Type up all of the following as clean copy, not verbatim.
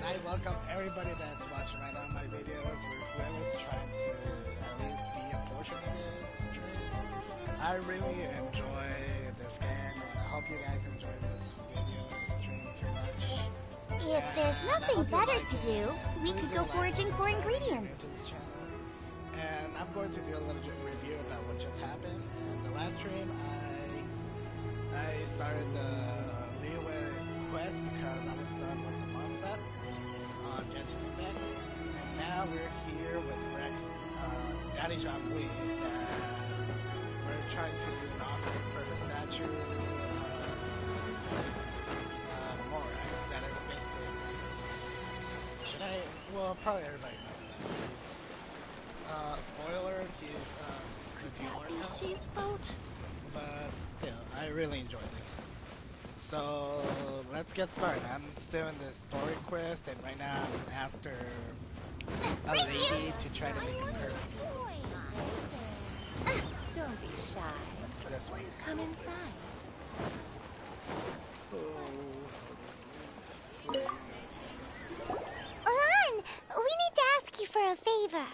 I welcome everybody that's watching right now my videos, or whoever's trying to at least see a portion of this stream. I really enjoy this game, and I hope you guys enjoy this video, this stream too much. If there's nothing better to do, we could go foraging for ingredients. And I'm going to do a little review about what just happened. And the last stream, I started the liyue's quest because I was done with the monster on Genshin event. And now we're here with Rex, Daddy Jean-Louis, and we're trying to do an offering for the statue, Morak, that is basically, should I, well, probably everybody knows that. Spoiler, he's, Could that be She's boat? But still, I really enjoy this. So let's get started. I'm still in the story quest, and right now I'm after a lady to try to make some perfume. Don't be shy. This way. Come inside. Lan, we need to ask you for a favor.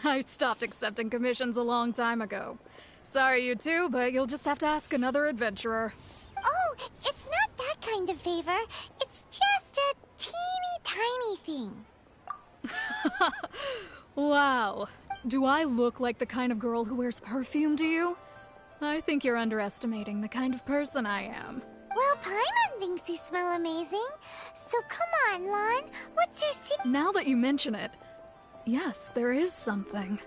I stopped accepting commissions a long time ago. Sorry, you two, but you'll just have to ask another adventurer. Oh, it's not that kind of favor. It's just a teeny tiny thing. Wow. Do I look like the kind of girl who wears perfume to you? I think you're underestimating the kind of person I am. Well, Paimon thinks you smell amazing. So come on, Lan. What's your secret? Now that you mention it, yes, there is something.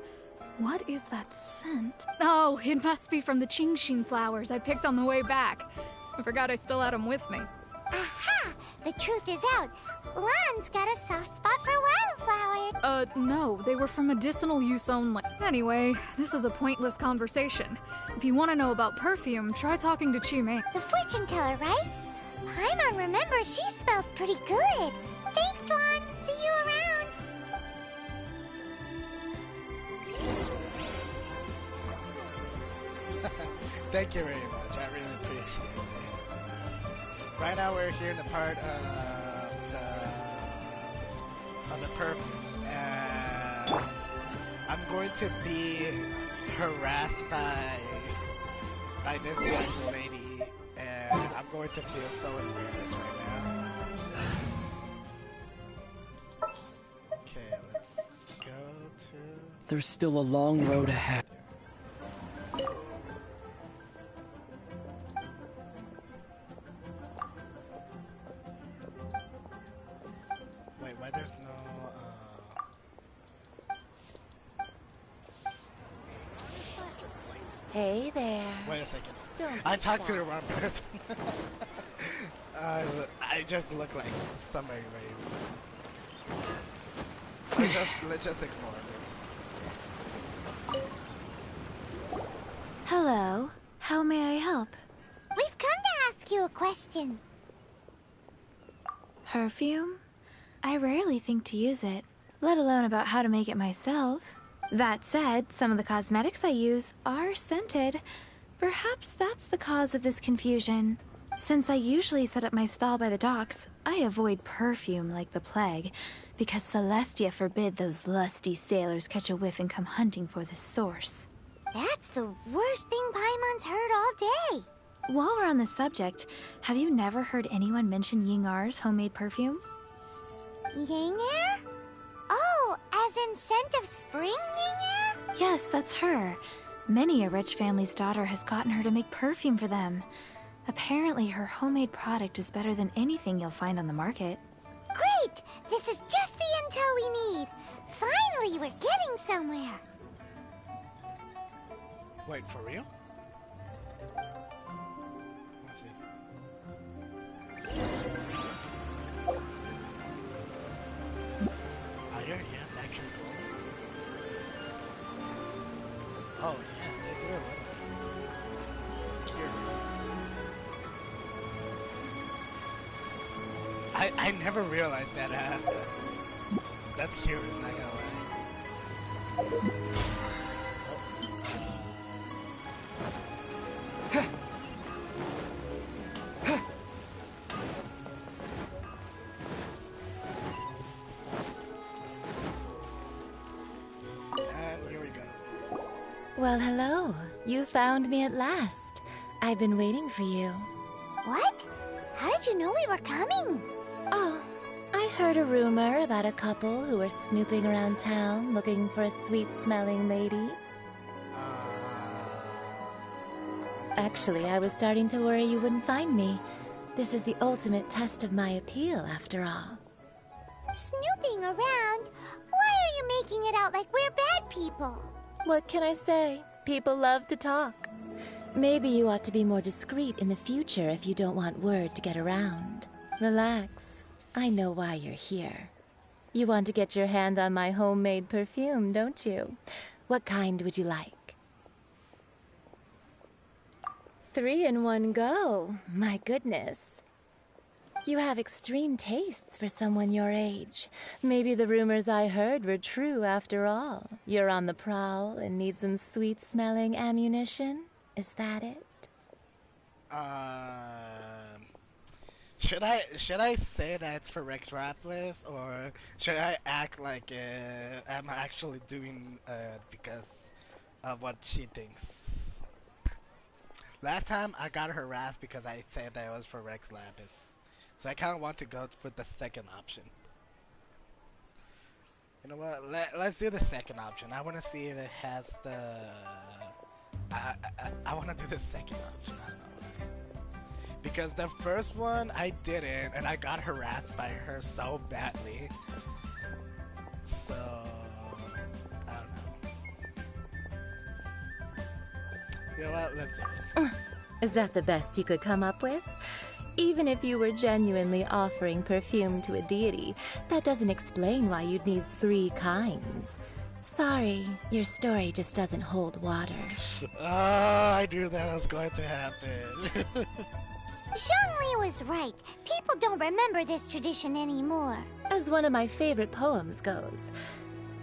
What is that scent? Oh, it must be from the Genshin flowers I picked on the way back. I forgot I still had them with me. Aha! The truth is out. Lan's got a soft spot for wildflowers. No, they were for medicinal use only. Anyway, this is a pointless conversation. If you want to know about perfume, try talking to Chime. The fortune teller, right? Paimon remembers she smells pretty good. Thanks, Lan. See you around. Thank you very much. I really appreciate it. Right now we're here in the part of the perfumes, and I'm going to be harassed by this young lady, and I'm going to feel so embarrassed right now. Okay, let's go to... There's still a long road ahead. Wait, why there's no, Hey there. Wait a second. Don't I be talked to shy. the wrong person. I just look like somebody right. Let's just ignore this. Hello. How may I help? We've come to ask you a question. Perfume? I rarely think to use it, let alone about how to make it myself. That said, some of the cosmetics I use are scented. Perhaps that's the cause of this confusion. Since I usually set up my stall by the docks, I avoid perfume like the plague, because Celestia forbid those lusty sailors catch a whiff and come hunting for the source. That's the worst thing Paimon's heard all day. While we're on the subject, have you never heard anyone mention Yingar's homemade perfume? Yinger? Oh, as in scent of spring, Yinger? Yes, that's her. Many a rich family's daughter has gotten her to make perfume for them. Apparently, her homemade product is better than anything you'll find on the market. Great! This is just the intel we need. Finally, we're getting somewhere. Wait, for real? Let's see. Oh, yeah, it's actually cool. Oh, yeah, they do it. Curious. I never realized that. That's curious, not gonna lie. Well, hello. You found me at last. I've been waiting for you. What? How did you know we were coming? Oh, I heard a rumor about a couple who were snooping around town looking for a sweet-smelling lady. Actually, I was starting to worry you wouldn't find me. This is the ultimate test of my appeal, after all. Snooping around? Why are you making it out like we're bad people? What can I say? People love to talk. Maybe you ought to be more discreet in the future if you don't want word to get around. Relax. I know why you're here. You want to get your hand on my homemade perfume, don't you? What kind would you like? 3 in one go. My goodness. You have extreme tastes for someone your age. Maybe the rumors I heard were true after all. You're on the prowl and need some sweet-smelling ammunition? Is that it? Should I say that it's for Rex Ratless, or should I act like I'm actually doing because of what she thinks? Last time I got harassed because I said that it was for Rex Lapis, so I kind of want to go with the second option. You know what? Let's do the second option. I want to see if it has the. I want to do the second option. I don't know why. Because the first one I didn't, and I got harassed by her so badly. So I don't know. You know what? Let's do it. Is that the best you could come up with? Even if you were genuinely offering perfume to a deity, that doesn't explain why you'd need 3 kinds. Sorry, your story just doesn't hold water. I knew that was going to happen. Zhongli was right. People don't remember this tradition anymore. As one of my favorite poems goes,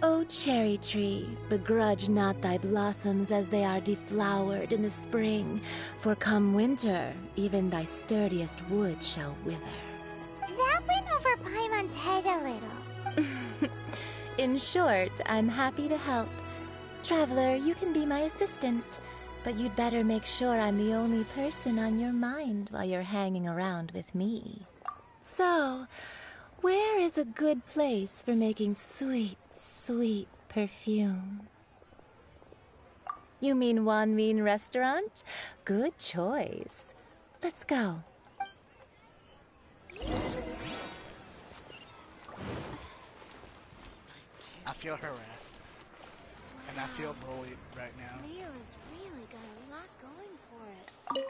O cherry tree, begrudge not thy blossoms as they are deflowered in the spring, for come winter, even thy sturdiest wood shall wither. That went over Paimon's head a little. In short, I'm happy to help. Traveler, you can be my assistant, but you'd better make sure I'm the only person on your mind while you're hanging around with me. So, where is a good place for making sweet, sweet perfume? You mean Wanmin Restaurant? Good choice. Let's go. I feel harassed. And I feel bullied right now. Leo's really got a lot going for it.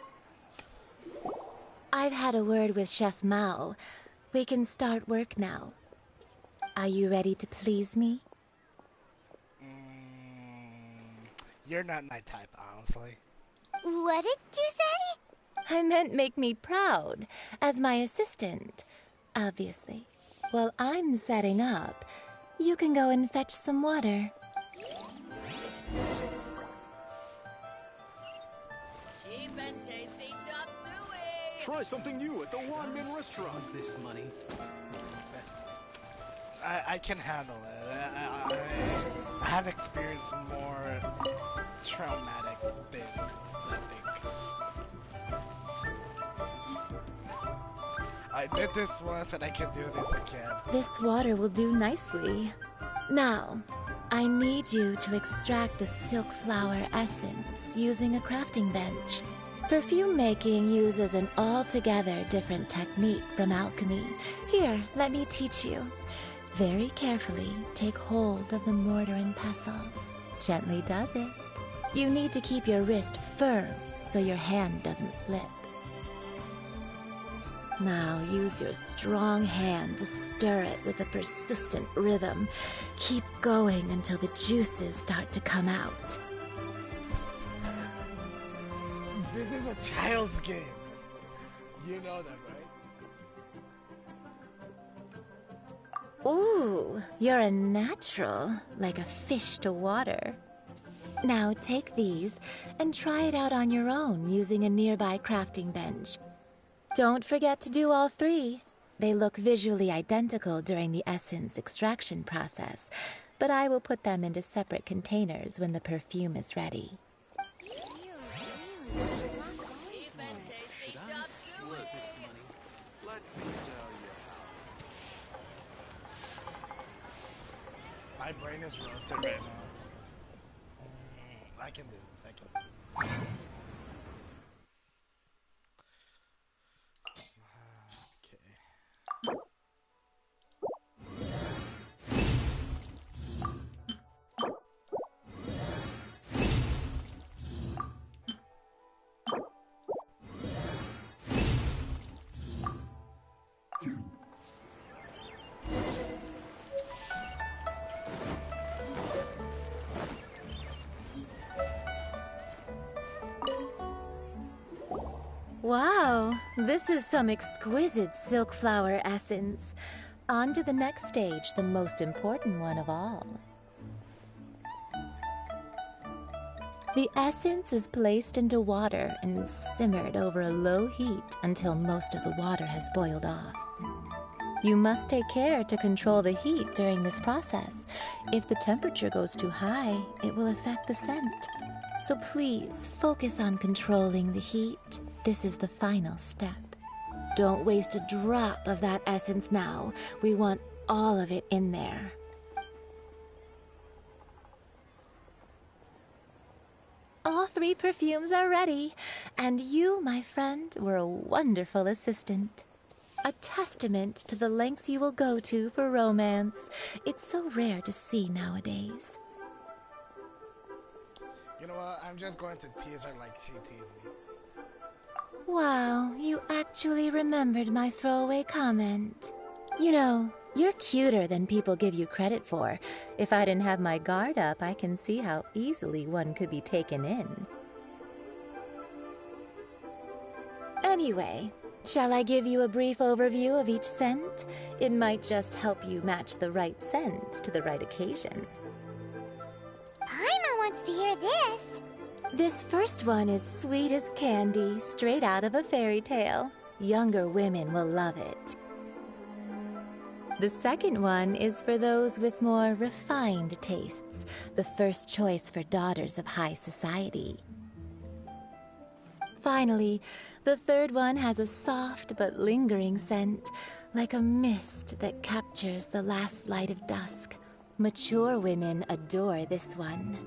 I've had a word with Chef Mao. We can start work now. Are you ready to please me? You're not my type, honestly. What did you say? I meant make me proud, as my assistant, obviously. While I'm setting up, you can go and fetch some water. Cheap and tasty chop suey! Try something new at the Wanmin Restaurant. This money. I can handle it. I have experienced more traumatic things, I think. I did this once and I can do this again. This water will do nicely. Now, I need you to extract the silk flower essence using a crafting bench. Perfume making uses an altogether different technique from alchemy. Here, let me teach you. Very carefully, take hold of the mortar and pestle. Gently does it. You need to keep your wrist firm so your hand doesn't slip. Now use your strong hand to stir it with a persistent rhythm. Keep going until the juices start to come out. This is a child's game. You know that, right? Ooh, you're a natural, like a fish to water. Now take these and try it out on your own using a nearby crafting bench. Don't forget to do all 3. They look visually identical during the essence extraction process, but I will put them into separate containers when the perfume is ready. Cheap and tasty chop suey. This money. Let me tell you how. My brain is roasted right now. I can do this. I can do this. Okay. Wow, this is some exquisite silk flower essence. On to the next stage, the most important one of all. The essence is placed into water and simmered over a low heat until most of the water has boiled off. You must take care to control the heat during this process. If the temperature goes too high, it will affect the scent. So please focus on controlling the heat. This is the final step. Don't waste a drop of that essence now. We want all of it in there. All 3 perfumes are ready, and you, my friend, were a wonderful assistant. A testament to the lengths you will go to for romance. It's so rare to see nowadays. You know what? I'm just going to tease her like she teased me. Wow, you actually remembered my throwaway comment. You know, you're cuter than people give you credit for. If I didn't have my guard up, I can see how easily one could be taken in. Anyway, shall I give you a brief overview of each scent? It might just help you match the right scent to the right occasion. Paimon wants to hear this. This first one is sweet as candy, straight out of a fairy tale. Younger women will love it. The second one is for those with more refined tastes, the first choice for daughters of high society. Finally, the third one has a soft but lingering scent, like a mist that captures the last light of dusk. Mature women adore this one.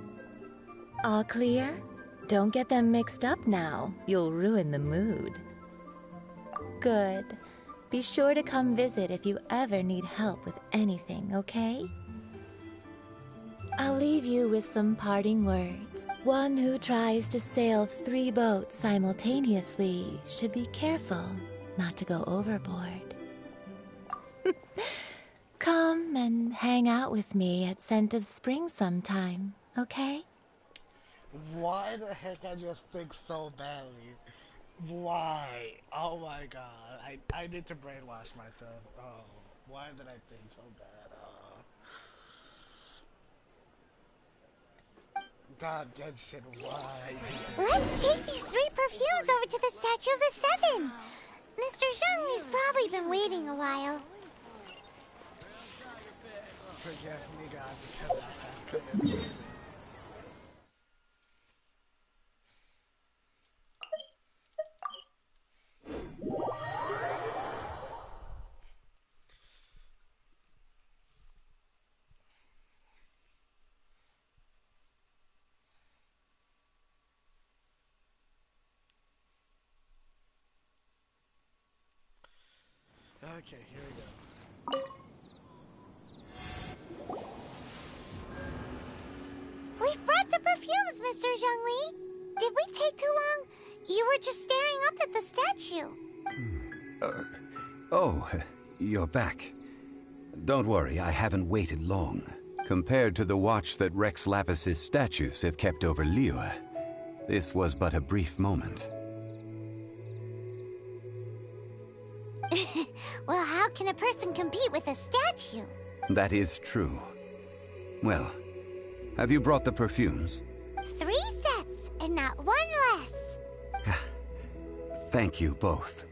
All clear? Don't get them mixed up now. You'll ruin the mood. Good. Be sure to come visit if you ever need help with anything, okay? I'll leave you with some parting words. One who tries to sail 3 boats simultaneously should be careful not to go overboard. Come and hang out with me at Scent of Spring sometime, okay? Why the heck I just think so badly? Why? Oh my god. I need to brainwash myself. Oh, why did I think so bad? God, Genshin, why? Let's take these 3 perfumes over to the Statue of the Seven. Mr. Zhongli's probably been waiting a while. Forgive me, God, because I have committed. Okay, here we go. We've brought the perfumes, Mr. Zhongli. Did we take too long? You were just staring up at the statue. Oh, you're back. Don't worry, I haven't waited long. Compared to the watch that Rex Lapis's statues have kept over Liyue, this was but a brief moment. Well, how can a person compete with a statue? That is true. Well, have you brought the perfumes? 3 sets, and not 1 less. Thank you both.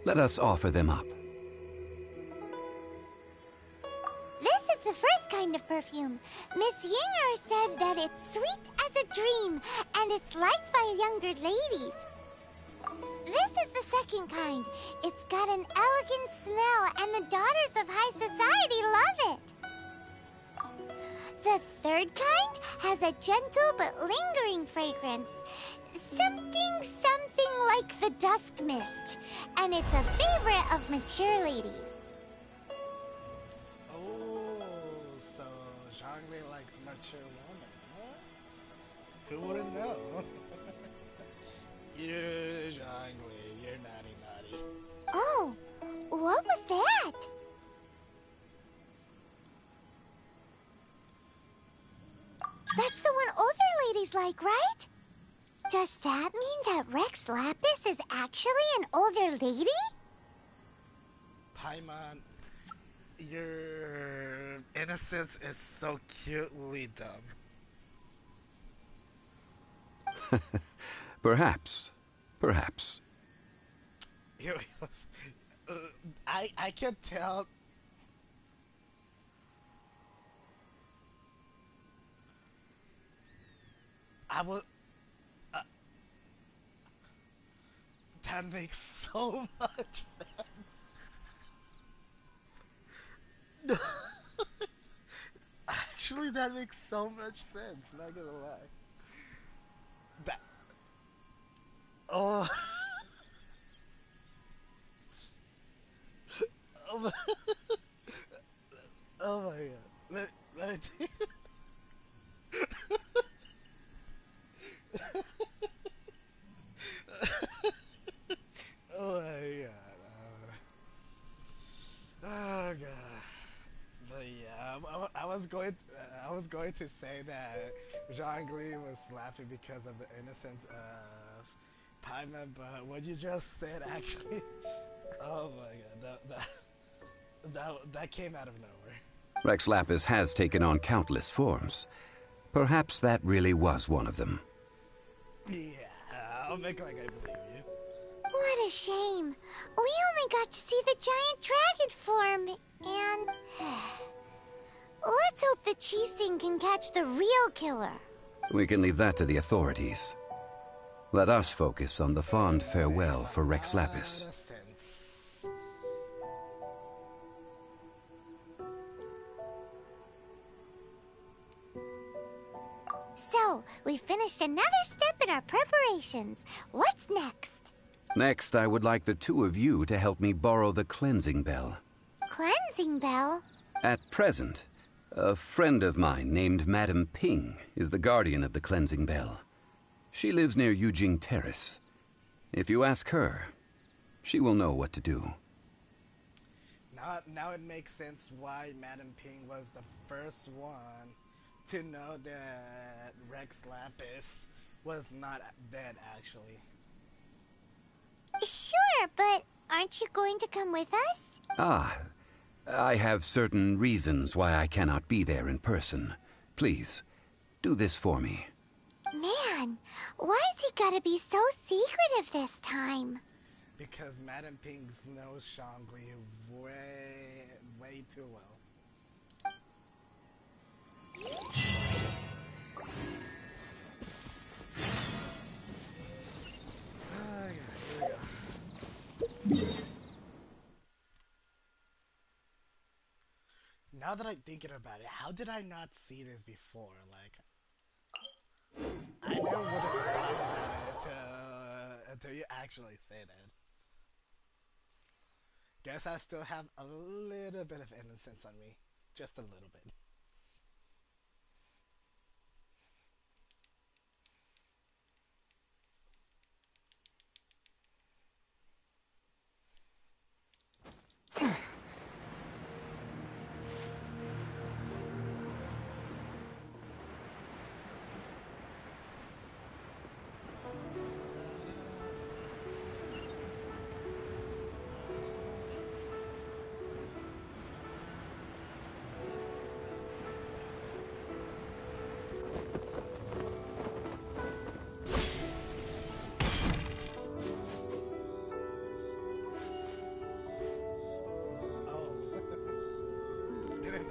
Let us offer them up. This is the the first kind of perfume. Miss Yinger said that it's sweet as a dream, and it's liked by younger ladies. This is the second kind. It's got an elegant smell, and the daughters of high society love it. The third kind has a gentle but lingering fragrance. Something like the dusk mist, and it's a favorite of mature ladies. Oh, so Zhongli likes mature women, huh? Who wouldn't know? You're Zhongli, you're naughty. Oh, what was that? That's the one older ladies like, right? Does that mean that Rex Lapis is actually an older lady? Paimon, your innocence is so cutely dumb. Perhaps. I can tell. I was. That makes so much sense. Actually, that makes so much sense. Not gonna lie. That. Oh. Oh my, oh my god. Let me oh my god. Oh god. But yeah, I was going to say that Zhongli was laughing because of the innocence of Paimon, but what you just said actually, oh my god, that came out of nowhere. Rex Lapis has taken on countless forms. Perhaps that really was one of them. Yeah, I'll make like I believe you. What a shame. We only got to see the giant dragon form, and... Let's hope the Chising can catch the real killer. We can leave that to the authorities. Let us focus on the fond farewell for Rex Lapis. So, we finished another step in our preparations. What's next? Next, I would like the two of you to help me borrow the cleansing bell. Cleansing bell? At present, a friend of mine named Madame Ping is the guardian of the cleansing bell. She lives near Yujing Terrace. If you ask her, she will know what to do. Now it makes sense why Madame Ping was the first one to know that Rex Lapis was not dead, actually. Sure, but aren't you going to come with us? Ah, I have certain reasons why I cannot be there in person. Please, do this for me. Man, why's he gotta be so secretive this time? Because Madame Ping knows Zhongli way too well. Now that I'm thinking about it, how did I not see this before? Like, I never would have thought about it until you actually say that. Guess I still have a little bit of innocence on me. Just a little bit.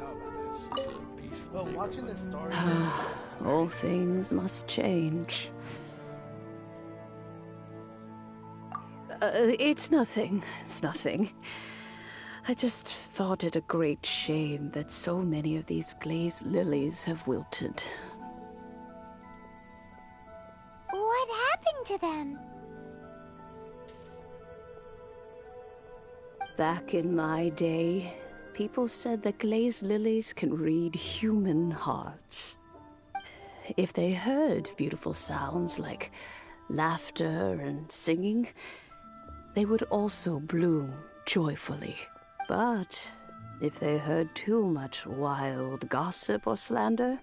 know about this. Well, watching this story. All things must change. It's nothing. It's nothing. I just thought it a great shame that so many of these glazed lilies have wilted. What happened to them? Back in my day, people said that glazed lilies can read human hearts. If they heard beautiful sounds like laughter and singing, they would also bloom joyfully. But if they heard too much wild gossip or slander,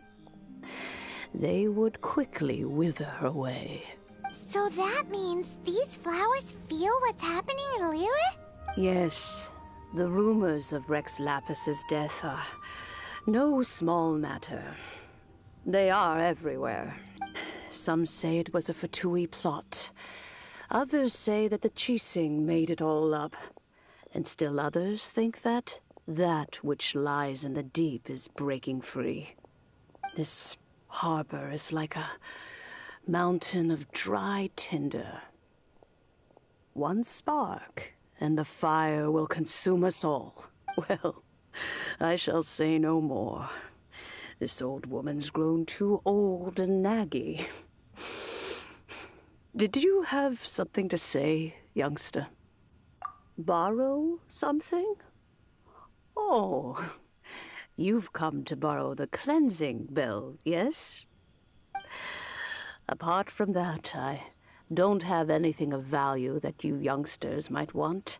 they would quickly wither away. So that means these flowers feel what's happening in liyue? Yes, the rumors of Rex Lapis's death are no small matter. They are everywhere. Some say it was a Fatui plot. Others say that the Chising made it all up. And still others think that which lies in the deep is breaking free. This harbor is like a mountain of dry tinder. One spark, and the fire will consume us all. Well, I shall say no more. This old woman's grown too old and naggy. Did you have something to say, youngster? Borrow something? Oh, you've come to borrow the cleansing bell, yes? Apart from that, I don't have anything of value that you youngsters might want.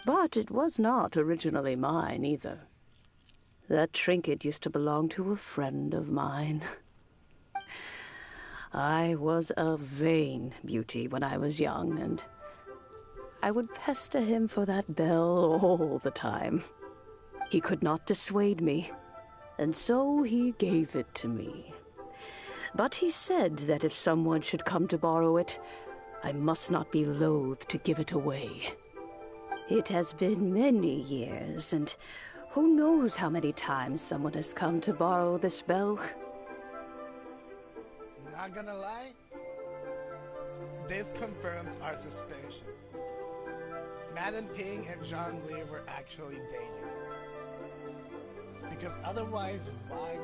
But it was not originally mine, either. That trinket used to belong to a friend of mine. I was a vain beauty when I was young, and I would pester him for that bell all the time. He could not dissuade me, and so he gave it to me. But he said that if someone should come to borrow it, I must not be loath to give it away. It has been many years, and who knows how many times someone has come to borrow this bell. Not gonna lie, this confirms our suspicion. Madam Ping and Zhongli were actually dating. Because otherwise, why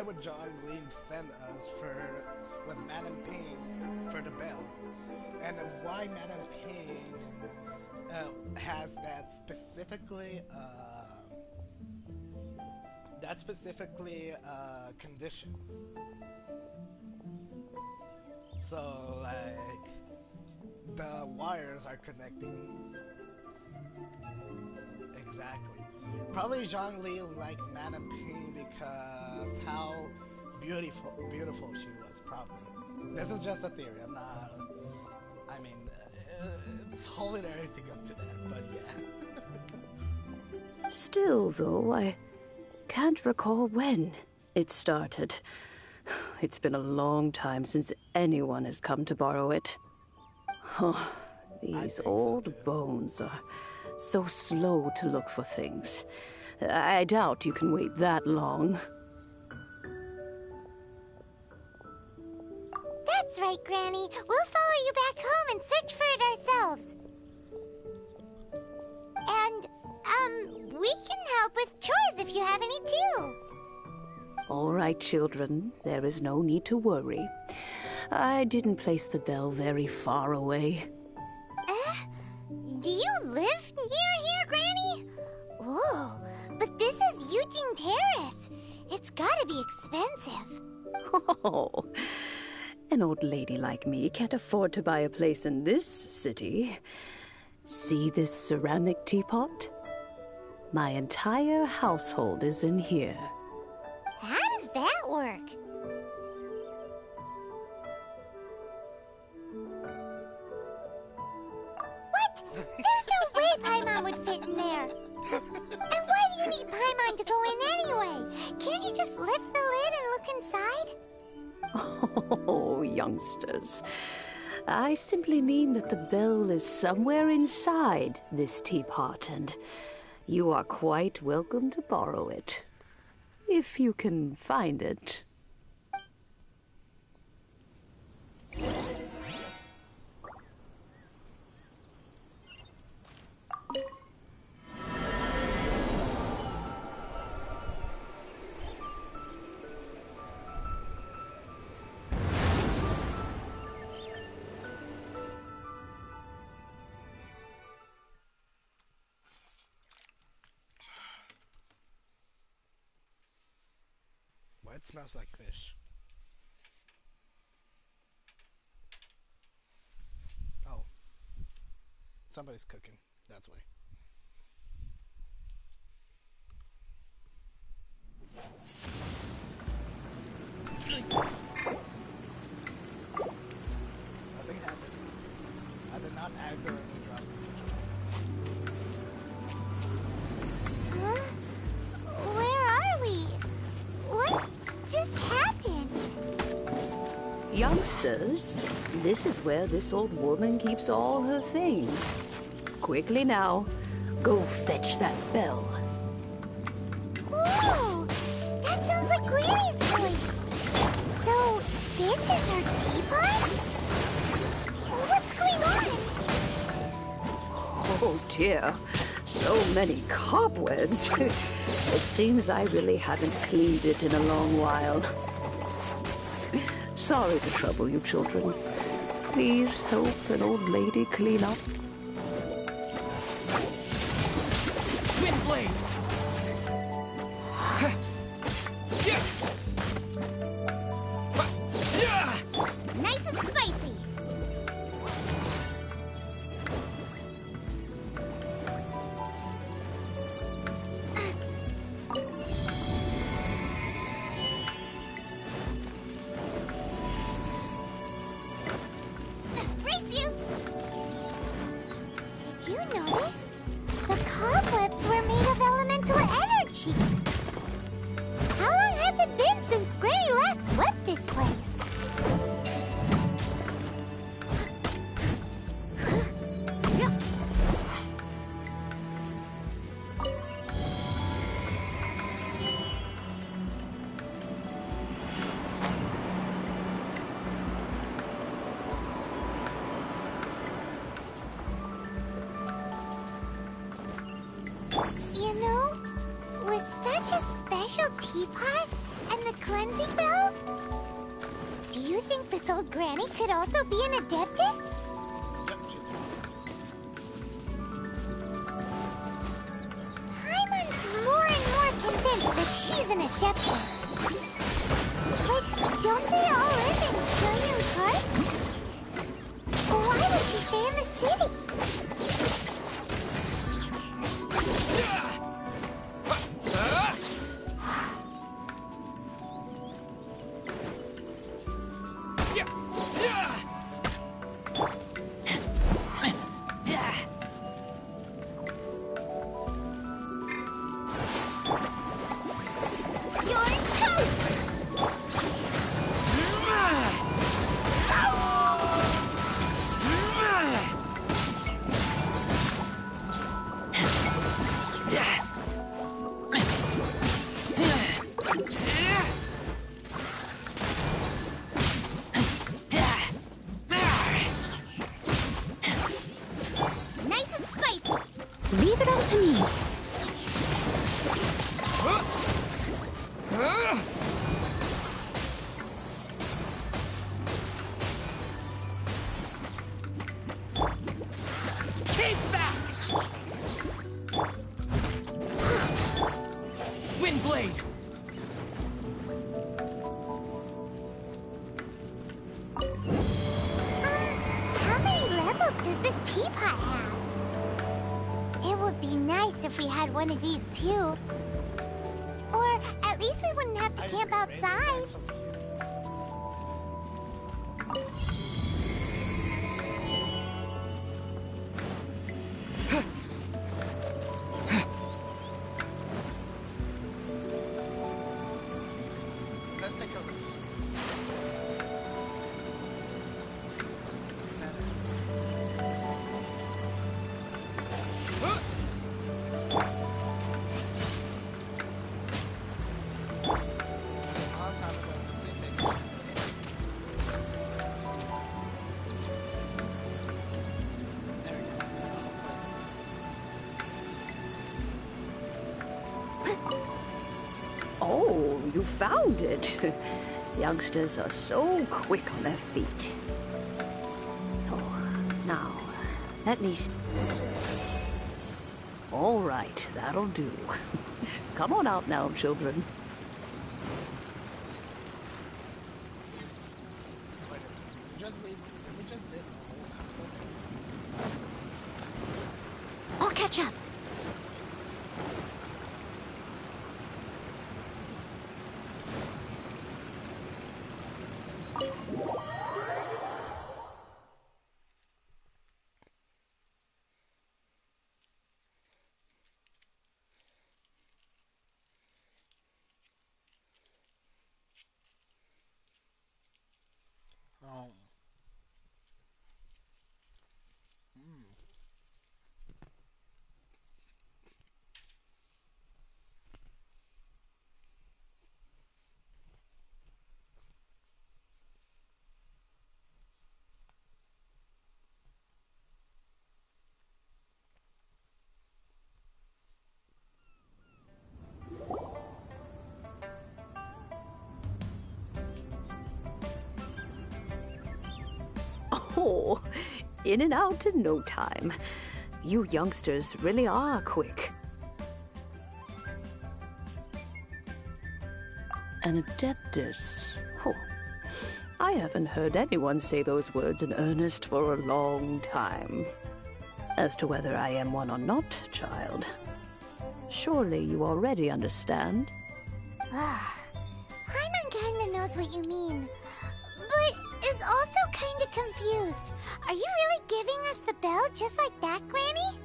would Zhongli send us with Madam Ping for the bell? And why Madam Ping has that specifically condition. So like the wires are connecting. Exactly. Probably Zhongli liked Madame Ping because how beautiful she was, probably. This is just a theory, I'm not... I mean, it's wholly early to go to that, but yeah. Still, though, I can't recall when it started. It's been a long time since anyone has come to borrow it. Oh, these old bones are so slow to look for things. I doubt you can wait that long. That's right, Granny. We'll follow you back home and search for it ourselves. And, we can help with chores if you have any too. All right, children. There is no need to worry. I didn't place the bell very far away. Do you live near here, Granny? Whoa, but this is Eugene Terrace. It's gotta be expensive. Oh, an old lady like me can't afford to buy a place in this city. See this ceramic teapot? My entire household is in here. How does that work? What? There's no way Paimon would fit in there. And why do you need Paimon to go in anyway? Can't you just lift the lid and look inside? Oh, youngsters. I simply mean that the bell is somewhere inside this teapot, and You are quite welcome to borrow it. If you can find it. Why it smells like fish? Oh. Somebody's cooking. That's why. Nothing happened. I did not accidentally drop it. Huh? Where are we? What just happened? Youngsters, this is where this old woman keeps all her things. Quickly now, go fetch that bell. Whoa! That sounds like Granny's voice. So, this is her teapot? What's going on? Oh dear, so many cobwebs. It seems I really haven't cleaned it in a long while. Sorry to trouble you, children. Please help an old lady clean up. Windblade! Nice and spicy. Race you! Did you notice? The cobwebs were made of elemental energy. How long has it been since Granny last swept this place? You know, with such a special teapot and the cleansing bell, do you think this old granny could also be an adeptus? Paimon's more and more convinced that she's an adeptus. But don't they all live in Trillium Karst? Why would she stay in the city? You're toast! Nice and spicy. Leave it all to me. Keep back! Windblade! How many levels does this teapot have? It would be nice if we had one of these too. Or at least we wouldn't have to camp outside. Let's take a risk. you found it. Youngsters are so quick on their feet. Oh, now, let me... All right, that'll do. Come on out now, children. Wait a second. We just did a whole circle. I'll catch up. Oh. Mm. Oh, in and out in no time. You youngsters really are quick. An adeptus. Oh, I haven't heard anyone say those words in earnest for a long time. As to whether I am one or not, child, surely you already understand. Paimon kinda knows what you mean, but is also kinda confused. Are you really giving us the bell just like that, Granny?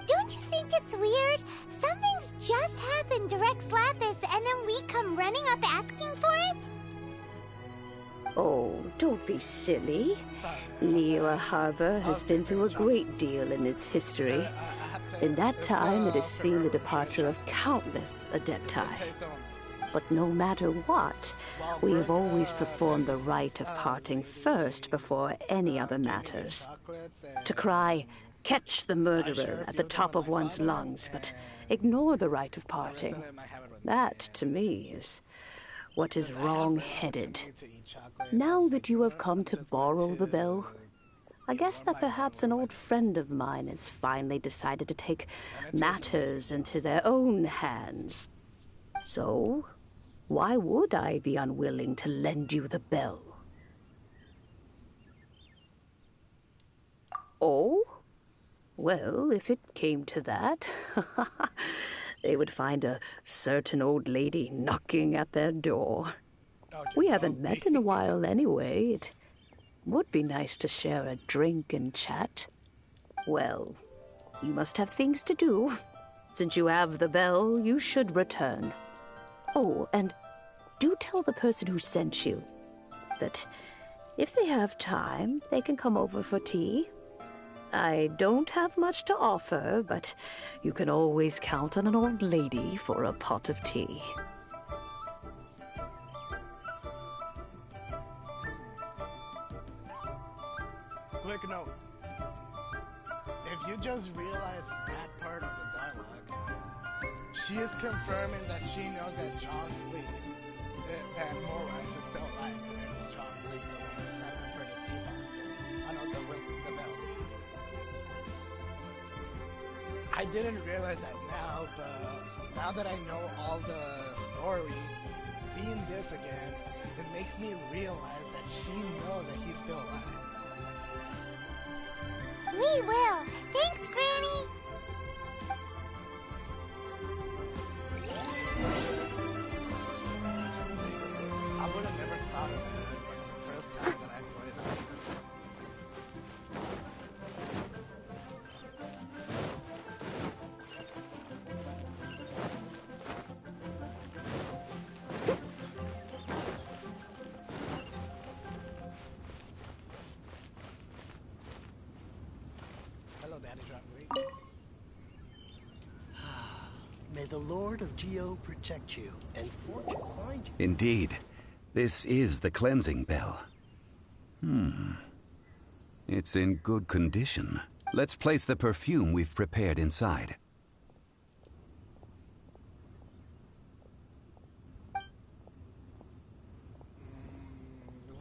Don't you think it's weird? Something's just happened to Rex Lapis and then we come running up asking for it? Oh, don't be silly. Liyue Harbor has been through a great deal in its history. In that time, it has seen the departure of countless Adepti. But no matter what, we have always performed the rite of parting first before any other matters. To cry, "Catch the murderer" at the top of one's lungs, but ignore the rite of parting. That, to me, is what is wrong-headed. Now that you have come to borrow the bell, I guess that perhaps an old friend of mine has finally decided to take matters into their own hands. So, why would I be unwilling to lend you the bell? Oh? Well, if it came to that, they would find a certain old lady knocking at their door. We haven't met in a while anyway. It would be nice to share a drink and chat. Well, you must have things to do. Since you have the bell, you should return. Oh, and do tell the person who sent you that if they have time, they can come over for tea. I don't have much to offer, but you can always count on an old lady for a pot of tea. Quick note. If you just realize that part of the dialogue, she is confirming that she knows that John Lee, that Morax is still alive, and it's John Lee the one who sent her for the teapot. I know the bell. I didn't realize that now, but now that I know all the story, seeing this again, it makes me realize that she knows that he's still alive. We will. Thanks, Granny. I would have never thought of it the first time that I played it. Hello, Daddy Drop. May the Lord of Geo protect you, and fortune find you. Indeed. This is the cleansing bell. It's in good condition. Let's place the perfume we've prepared inside.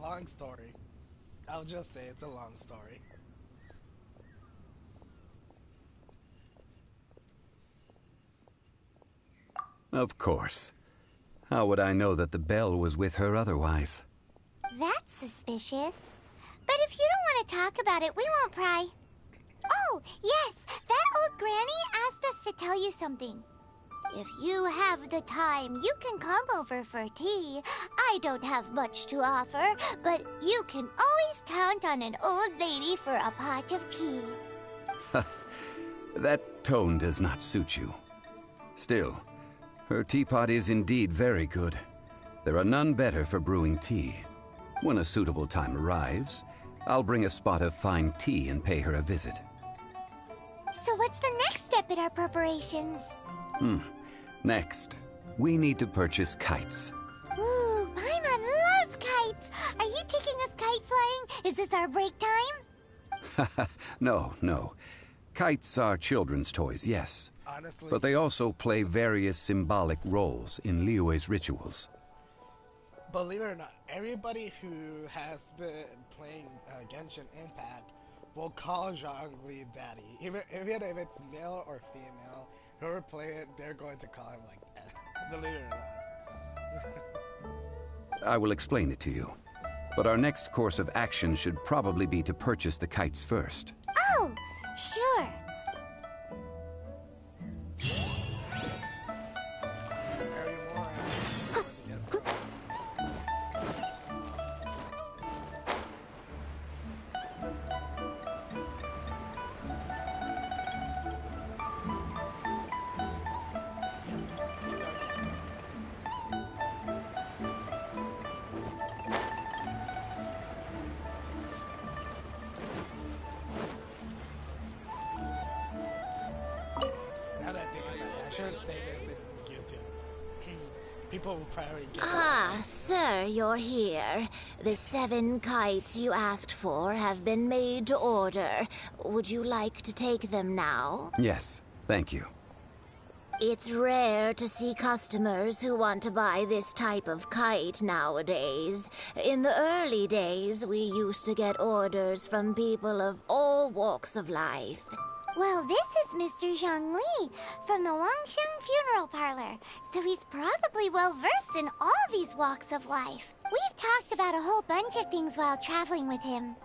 long story. I'll just say it's a long story. Of course. How would I know that the bell was with her otherwise? That's suspicious. But if you don't want to talk about it, we won't pry. Oh, yes, that old granny asked us to tell you something. If you have the time, you can come over for tea. I don't have much to offer, but you can always count on an old lady for a pot of tea. That tone does not suit you. Still, her teapot is indeed very good. There are none better for brewing tea. When a suitable time arrives, I'll bring a spot of fine tea and pay her a visit. So what's the next step in our preparations? Next, we need to purchase kites. Ooh, Paimon loves kites! Are you taking us kite flying? Is this our break time? No. Kites are children's toys, yes. Honestly, But they also play various symbolic roles in liyue's rituals. believe it or not, everybody who has been playing Genshin Impact will call Zhongli daddy. Even if it's male or female, whoever play it, they're going to call him like that. Believe it or not. I will explain it to you. But our next course of action should probably be to purchase the kites first. Oh, sure. Harry Moore, going to get it. Now that I think about it, I shouldn't say this in YouTube. People will probably get Ah, sir, you're here. The 7 kites you asked for have been made to order. Would you like to take them now? Yes, thank you. It's rare to see customers who want to buy this type of kite nowadays. In the early days, we used to get orders from people of all walks of life. Well, this is Mr. Zhongli from the Wangsheng Funeral Parlor, so he's probably well-versed in all these walks of life. We've talked about a whole bunch of things while traveling with him.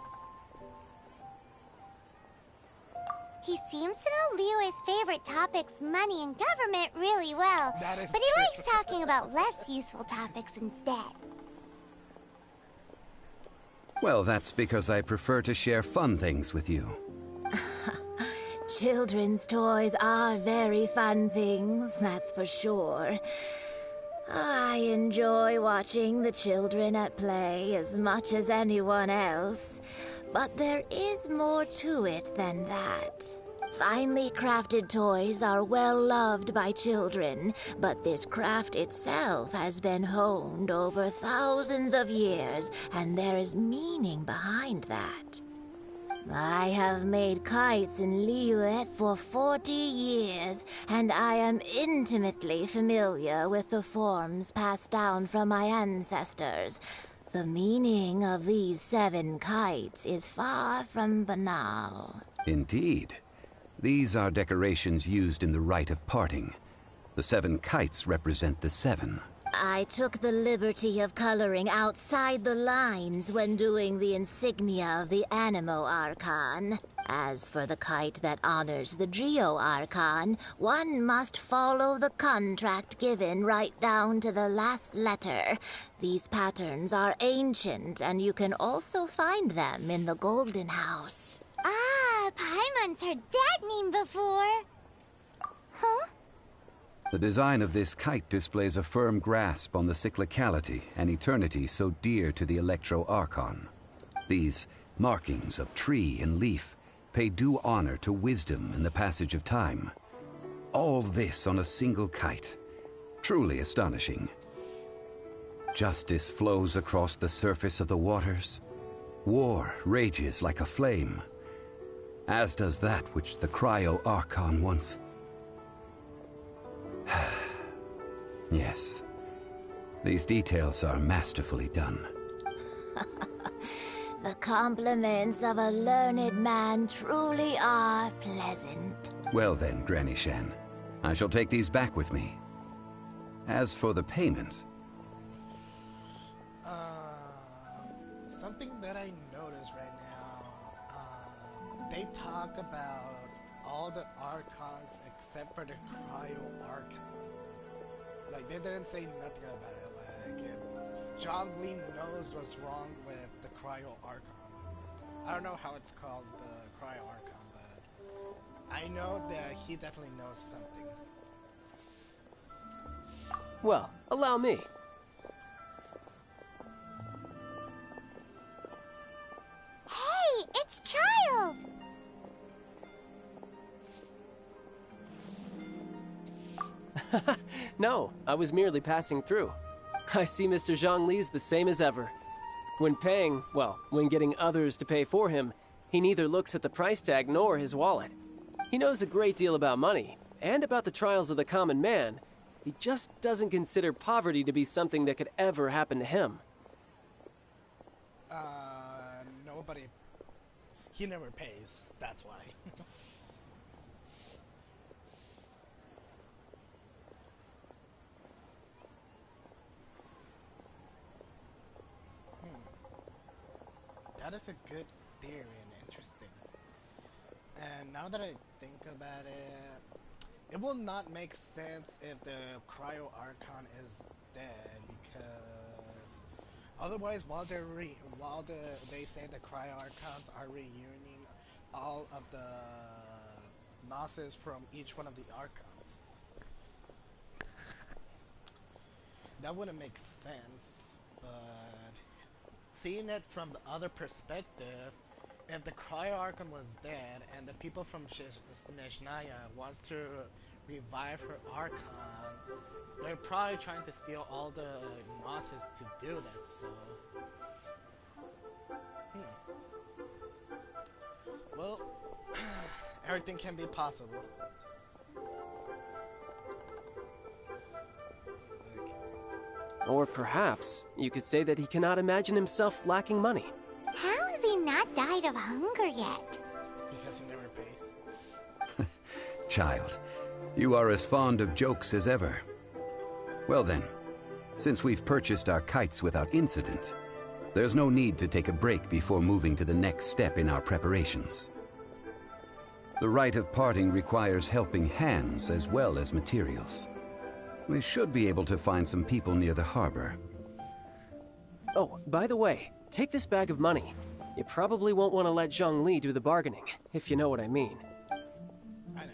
He seems to know Liyue's favorite topics, money and government, really well, That is but he true. likes talking about less useful topics instead. Well, that's because I prefer to share fun things with you. Children's toys are very fun things, that's for sure. I enjoy watching the children at play as much as anyone else. But there is more to it than that. Finely crafted toys are well loved by children, but this craft itself has been honed over thousands of years, and there is meaning behind that. I have made kites in Liyue for 40 years, and I am intimately familiar with the forms passed down from my ancestors. The meaning of these 7 kites is far from banal. Indeed. These are decorations used in the rite of parting. The 7 kites represent the 7. I took the liberty of coloring outside the lines when doing the insignia of the Animo Archon. As for the kite that honors the Geo Archon, one must follow the contract given right down to the last letter. These patterns are ancient, and you can also find them in the Golden House. Ah, Paimon's heard that name before. Huh? The design of this kite displays a firm grasp on the cyclicality and eternity so dear to the Electro Archon. These markings of tree and leaf pay due honor to wisdom and the passage of time. All this on a single kite. Truly astonishing. Justice flows across the surface of the waters. War rages like a flame. As does that which the Cryo Archon once... Yes. These details are masterfully done. The compliments of a learned man truly are pleasant. Well then, Granny Shan, I shall take these back with me. As for the payment... Something that I noticed right now, they talk about all the Archons except for the Cryo Archon. Like, they didn't say nothing about it. Like, Zhongli knows what's wrong with the Cryo Archon. I don't know how it's called, the Cryo Archon, but I know that he definitely knows something. Well, allow me. Hey, it's Child! No, I was merely passing through. I see Mr. Zhongli's the same as ever. When paying, well, when getting others to pay for him, he neither looks at the price tag nor his wallet. He knows a great deal about money, and about the trials of the common man. He just doesn't consider poverty to be something that could ever happen to him. Nobody... He never pays, that's why. That is a good theory and interesting. And now that I think about it, it will not make sense if the Cryo Archon is dead, because otherwise, while they say the Cryo Archons are reuniting all of the Gnosis from each one of the Archons, that wouldn't make sense. But seeing it from the other perspective, if the Cryo Archon was dead and the people from Neshnaya wants to revive her Archon, they're probably trying to steal all the Gnosis to do that, so... Well, everything can be possible. Or perhaps you could say that he cannot imagine himself lacking money. How has he not died of hunger yet? Because he never pays. Child, you are as fond of jokes as ever. Well then, since we've purchased our kites without incident, there's no need to take a break before moving to the next step in our preparations. The rite of parting requires helping hands as well as materials. We should be able to find some people near the harbor. Oh, by the way, take this bag of money. You probably won't want to let Zhongli do the bargaining, if you know what I mean. I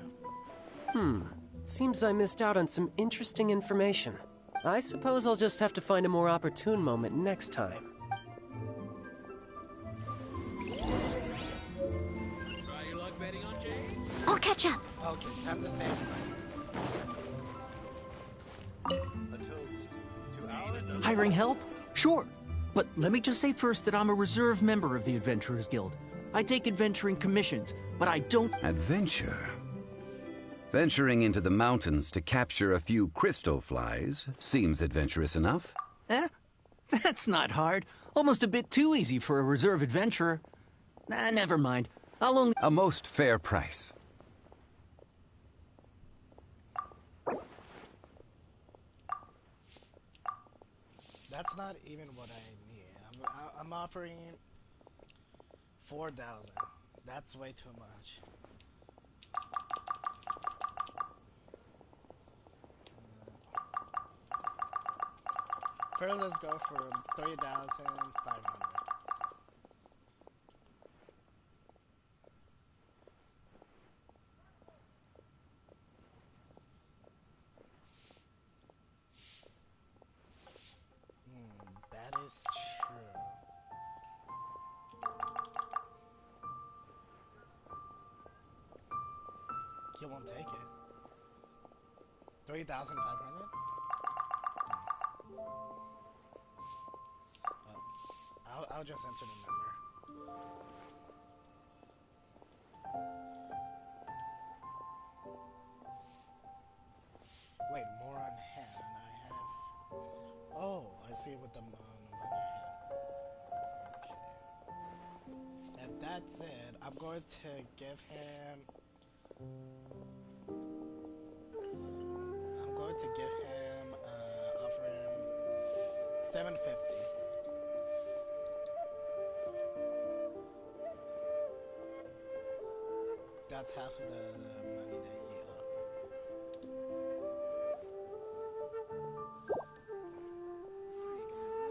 know. Seems I missed out on some interesting information. I suppose I'll just have to find a more opportune moment next time. Try your luck betting on Jay? I'll catch up. Okay, time to stand. A toast to Alice. Hiring help? Sure. But let me just say first that I'm a reserve member of the Adventurers Guild. I take adventuring commissions, but I don't... Adventure? Venturing into the mountains to capture a few crystal flies seems adventurous enough. Eh? That's not hard. Almost a bit too easy for a reserve adventurer. Never mind. I'll only... A most fair price. That's not even what I need. I'm offering 4,000. That's way too much. First, let's go for 3,500. That is true. He won't take it. 3,500? I'll just enter the number. Wait, more on hand. I have... Oh, I see what the money I have. Okay. that's it, I'm going to give him. I'm going to give him. Offer him 750. That's half of the money that he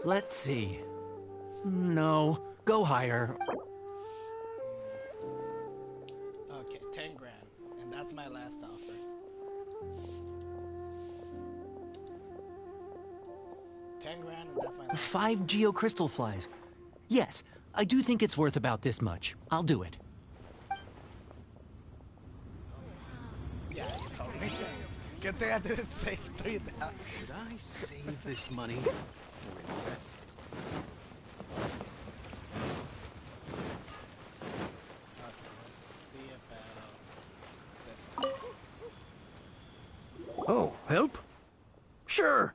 owed. Let's see. No, go higher. Okay, 10 grand. And that's my last offer. $10 grand, and that's my last. 5 geocrystal flies. Yes, I do think it's worth about this much. I'll do it. Yeah, you told me. Good thing I didn't say 3,000. Should I save this money or invest it? Oh, help? Sure.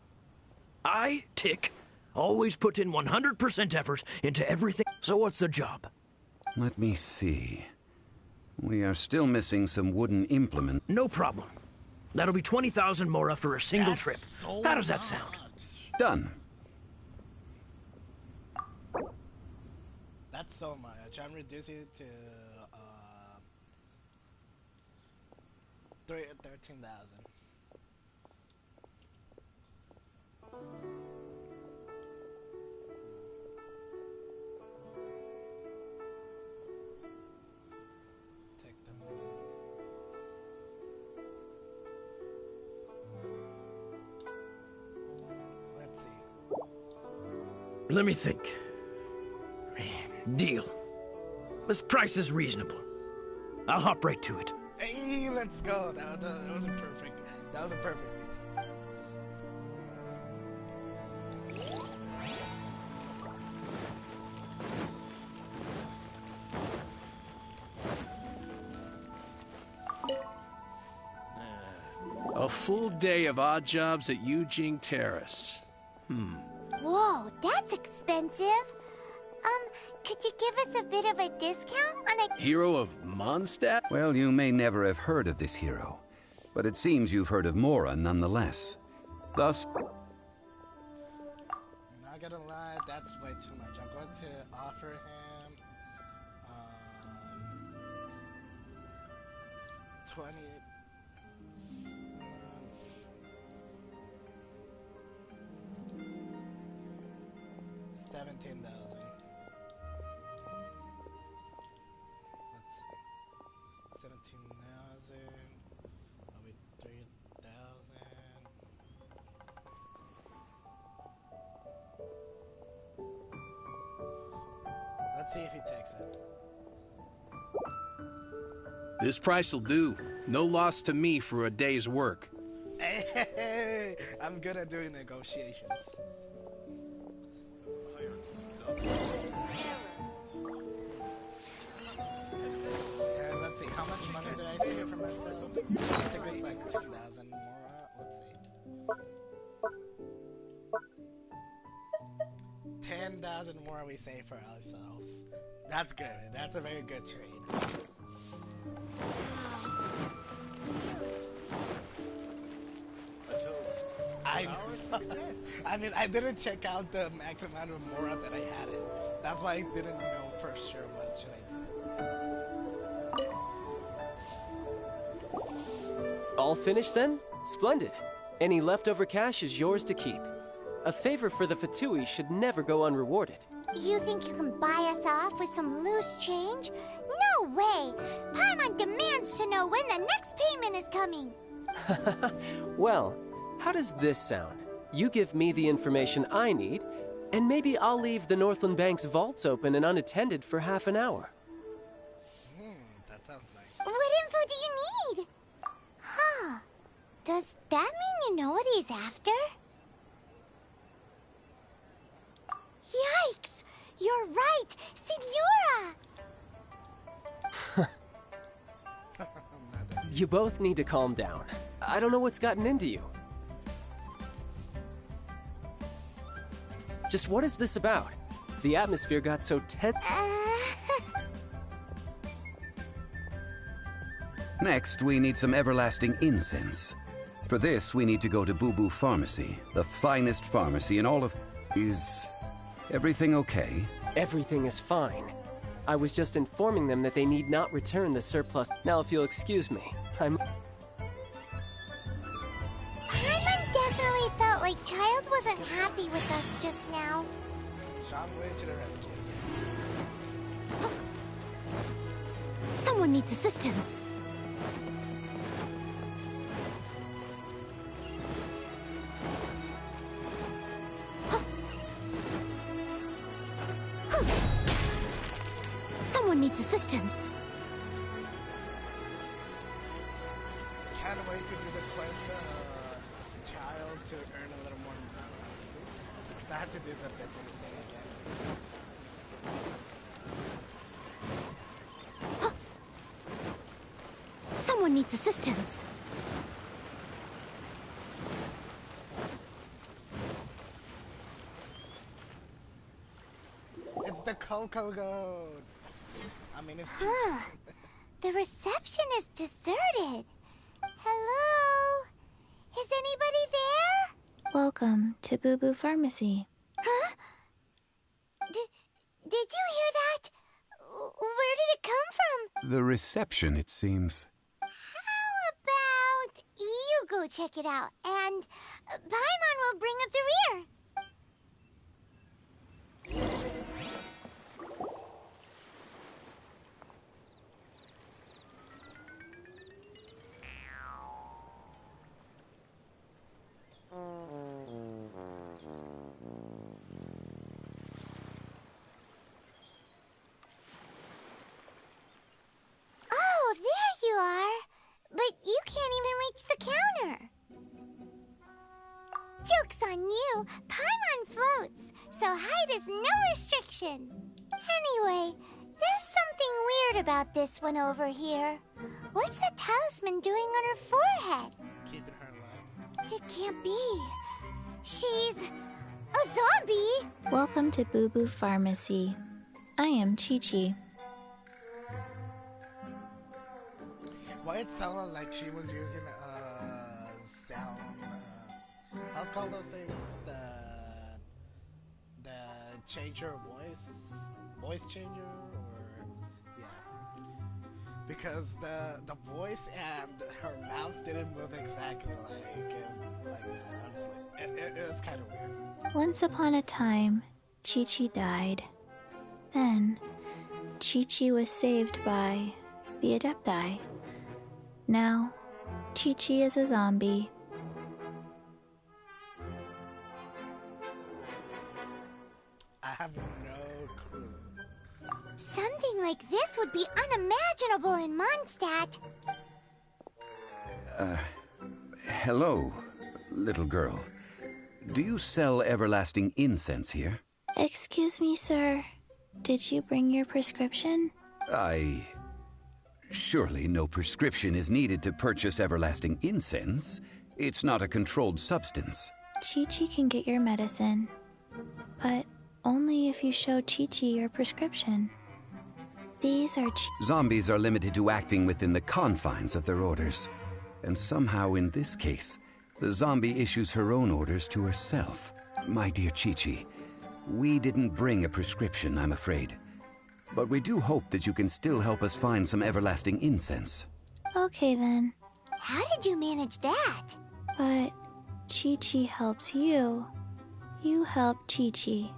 I, Tick, always put in 100% effort into everything. So what's the job? Let me see. We are still missing some wooden implement. No problem. That'll be 20,000 mora for a single trip. So How does that sound? Done. That's so much. I'm reducing it to 13,000. Take the money. Let's see. Let me think. Deal. This price is reasonable. I'll hop right to it. Hey, let's go. That was a perfect. That was a perfect deal. A full day of odd jobs at Eugene Terrace. Whoa, that's expensive. Could you give us a bit of a discount on a... Hero of Mondstadt? Well, you may never have heard of this hero, but it seems you've heard of Mora nonetheless. Thus... Not gonna lie, that's way too much. I'm going to offer him 20. 17,000. Let's see. 17,000. That'll be 3,000. Let's see if he takes it. This price will do. No loss to me for a day's work. Hey, I'm good at doing negotiations. And let's see, how much money did I save from that? I think it's like 2,000 more. Let's see. 10,000 more we save for ourselves. That's good. That's a very good trade. A toast. Our success. I mean, I didn't check out the max amount of Mora that I had it. That's why I didn't know for sure what should I do. All finished then? Splendid. Any leftover cash is yours to keep. A favor for the Fatui should never go unrewarded. You think you can buy us off with some loose change? No way! Paimon demands to know when the next payment is coming! Well, how does this sound? You give me the information I need, and maybe I'll leave the Northland Bank's vaults open and unattended for half an hour. That sounds nice. What info do you need? Huh. Does that mean you know what he's after? Yikes! You're right! Signora! You both need to calm down. I don't know what's gotten into you. Just what is this about? The atmosphere got so tense. Next, we need some everlasting incense. For this, we need to go to Boo Boo Pharmacy, the finest pharmacy in all of... Is everything okay? Everything is fine. I was just informing them that they need not return the surplus. Now, if you'll excuse me, I'm... Paimon definitely felt like Child wasn't happy with us just now. Zhongli to the rescue. Someone needs assistance. Someone needs assistance. Can't wait to do the quest, Child, to earn a little more money. Because I have to do the business thing again. Someone needs assistance. It's the Coco Goat. I mean, it's The reception is deserted. Hello? Is anybody there? Welcome to Boo Boo Pharmacy. Huh? Did you hear that? Where did it come from? The reception, it seems. How about you go check it out, and Paimon will bring up the rear. Oh, there you are. But you can't even reach the counter. Joke's on you. Paimon floats, so height is no restriction. Anyway, there's something weird about this one over here. What's the talisman doing on her forehead? keeping her alive. It can't be. She's a zombie. Welcome to Boo Boo Pharmacy. I am Chi-Chi. Why it sounded like she was using sound. How's called those things? The changer voice changer, or yeah. Because the voice and her mouth didn't move exactly like that. Honestly, it was kind of weird. Once upon a time, Chi-Chi died. Then, Chi-Chi was saved by the Adepti. Now, Chi-Chi is a zombie. I have no clue. Something like this would be unimaginable in Mondstadt. Hello, little girl. Do you sell everlasting incense here? Excuse me, sir. Did you bring your prescription? Surely no prescription is needed to purchase everlasting incense. It's not a controlled substance. Chi-Chi can get your medicine, but only if you show Chi-Chi your prescription. These are Zombies are limited to acting within the confines of their orders. And somehow in this case, the zombie issues her own orders to herself. My dear Chi-Chi, we didn't bring a prescription, I'm afraid. But we do hope that you can still help us find some everlasting incense. Okay then. How did you manage that? But Chi-Chi helps you. You help Chi-Chi.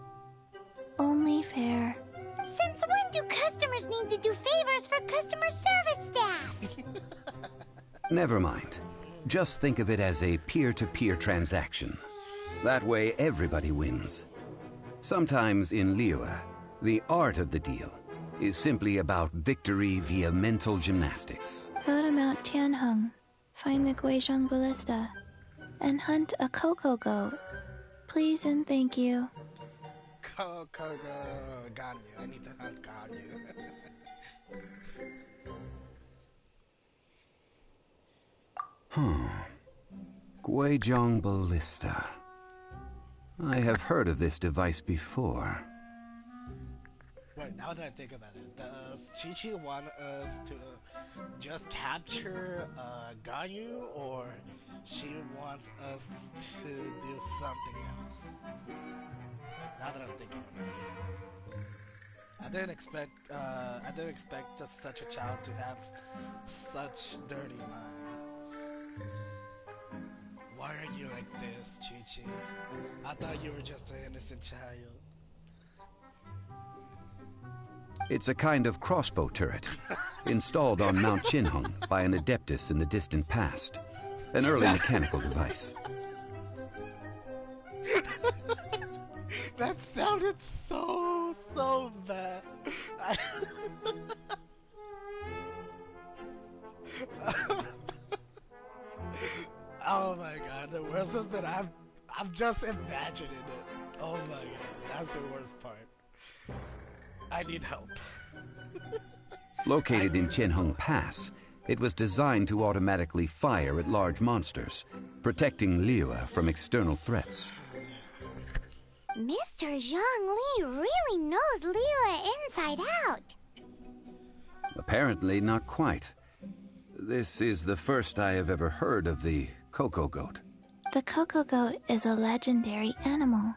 Only fair. Since when do customers need to do favors for customer service staff? Never mind. Just think of it as a peer-to-peer transaction. That way everybody wins. Sometimes in liyue, the art of the deal is simply about victory via mental gymnastics. Go to Mount Tianheng, find the Guizhong Ballista, and hunt a Coco Goat. Please and thank you. Coco got you. I need to hunt got you. Guizhong Ballista. I have heard of this device before. Wait, now that I think about it, does Chi-Chi want us to just capture Ganyu, or she wants us to do something else? Now that I'm thinking about it, I didn't expect just such a child to have such dirty mind. Why are you like this, Chi-Chi? I thought you were just an innocent child. It's a kind of crossbow turret, installed on Mount Chinhung by an adeptus in the distant past. An early mechanical device. That sounded so bad. Oh my god, the worst is that I'm just imagining it. Oh my god, that's the worst part. I need help. Located in Chenhung Pass, it was designed to automatically fire at large monsters, protecting liyue from external threats. Mr. Zhang Li really knows liyue inside out. Apparently not quite. This is the first I have ever heard of the Coco Goat. The Coco Goat is a legendary animal,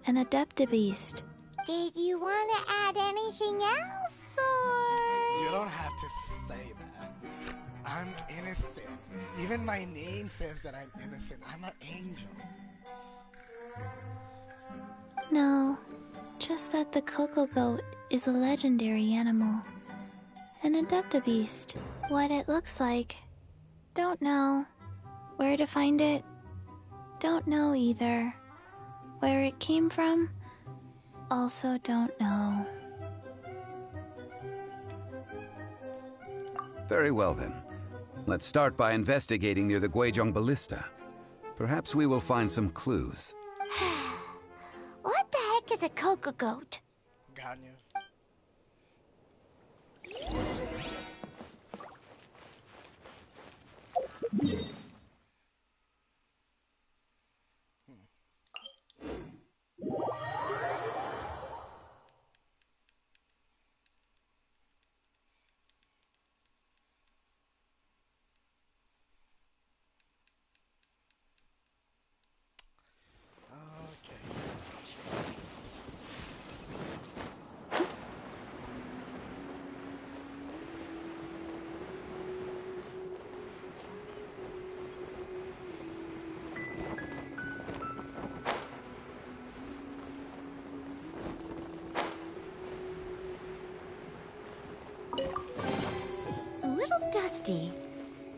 an adeptabeast. Did you want to add anything else, or...? You don't have to say that. I'm innocent. Even my name says that I'm innocent. I'm an angel. No, just that the Coco Goat is a legendary animal. An adeptabeast. What it looks like, don't know. Where to find it, don't know either. Where it came from, also don't know. Very well then. Let's start by investigating near the Guizhong Ballista. Perhaps we will find some clues. What the heck is a Coco Goat? Ganyu. A little dusty.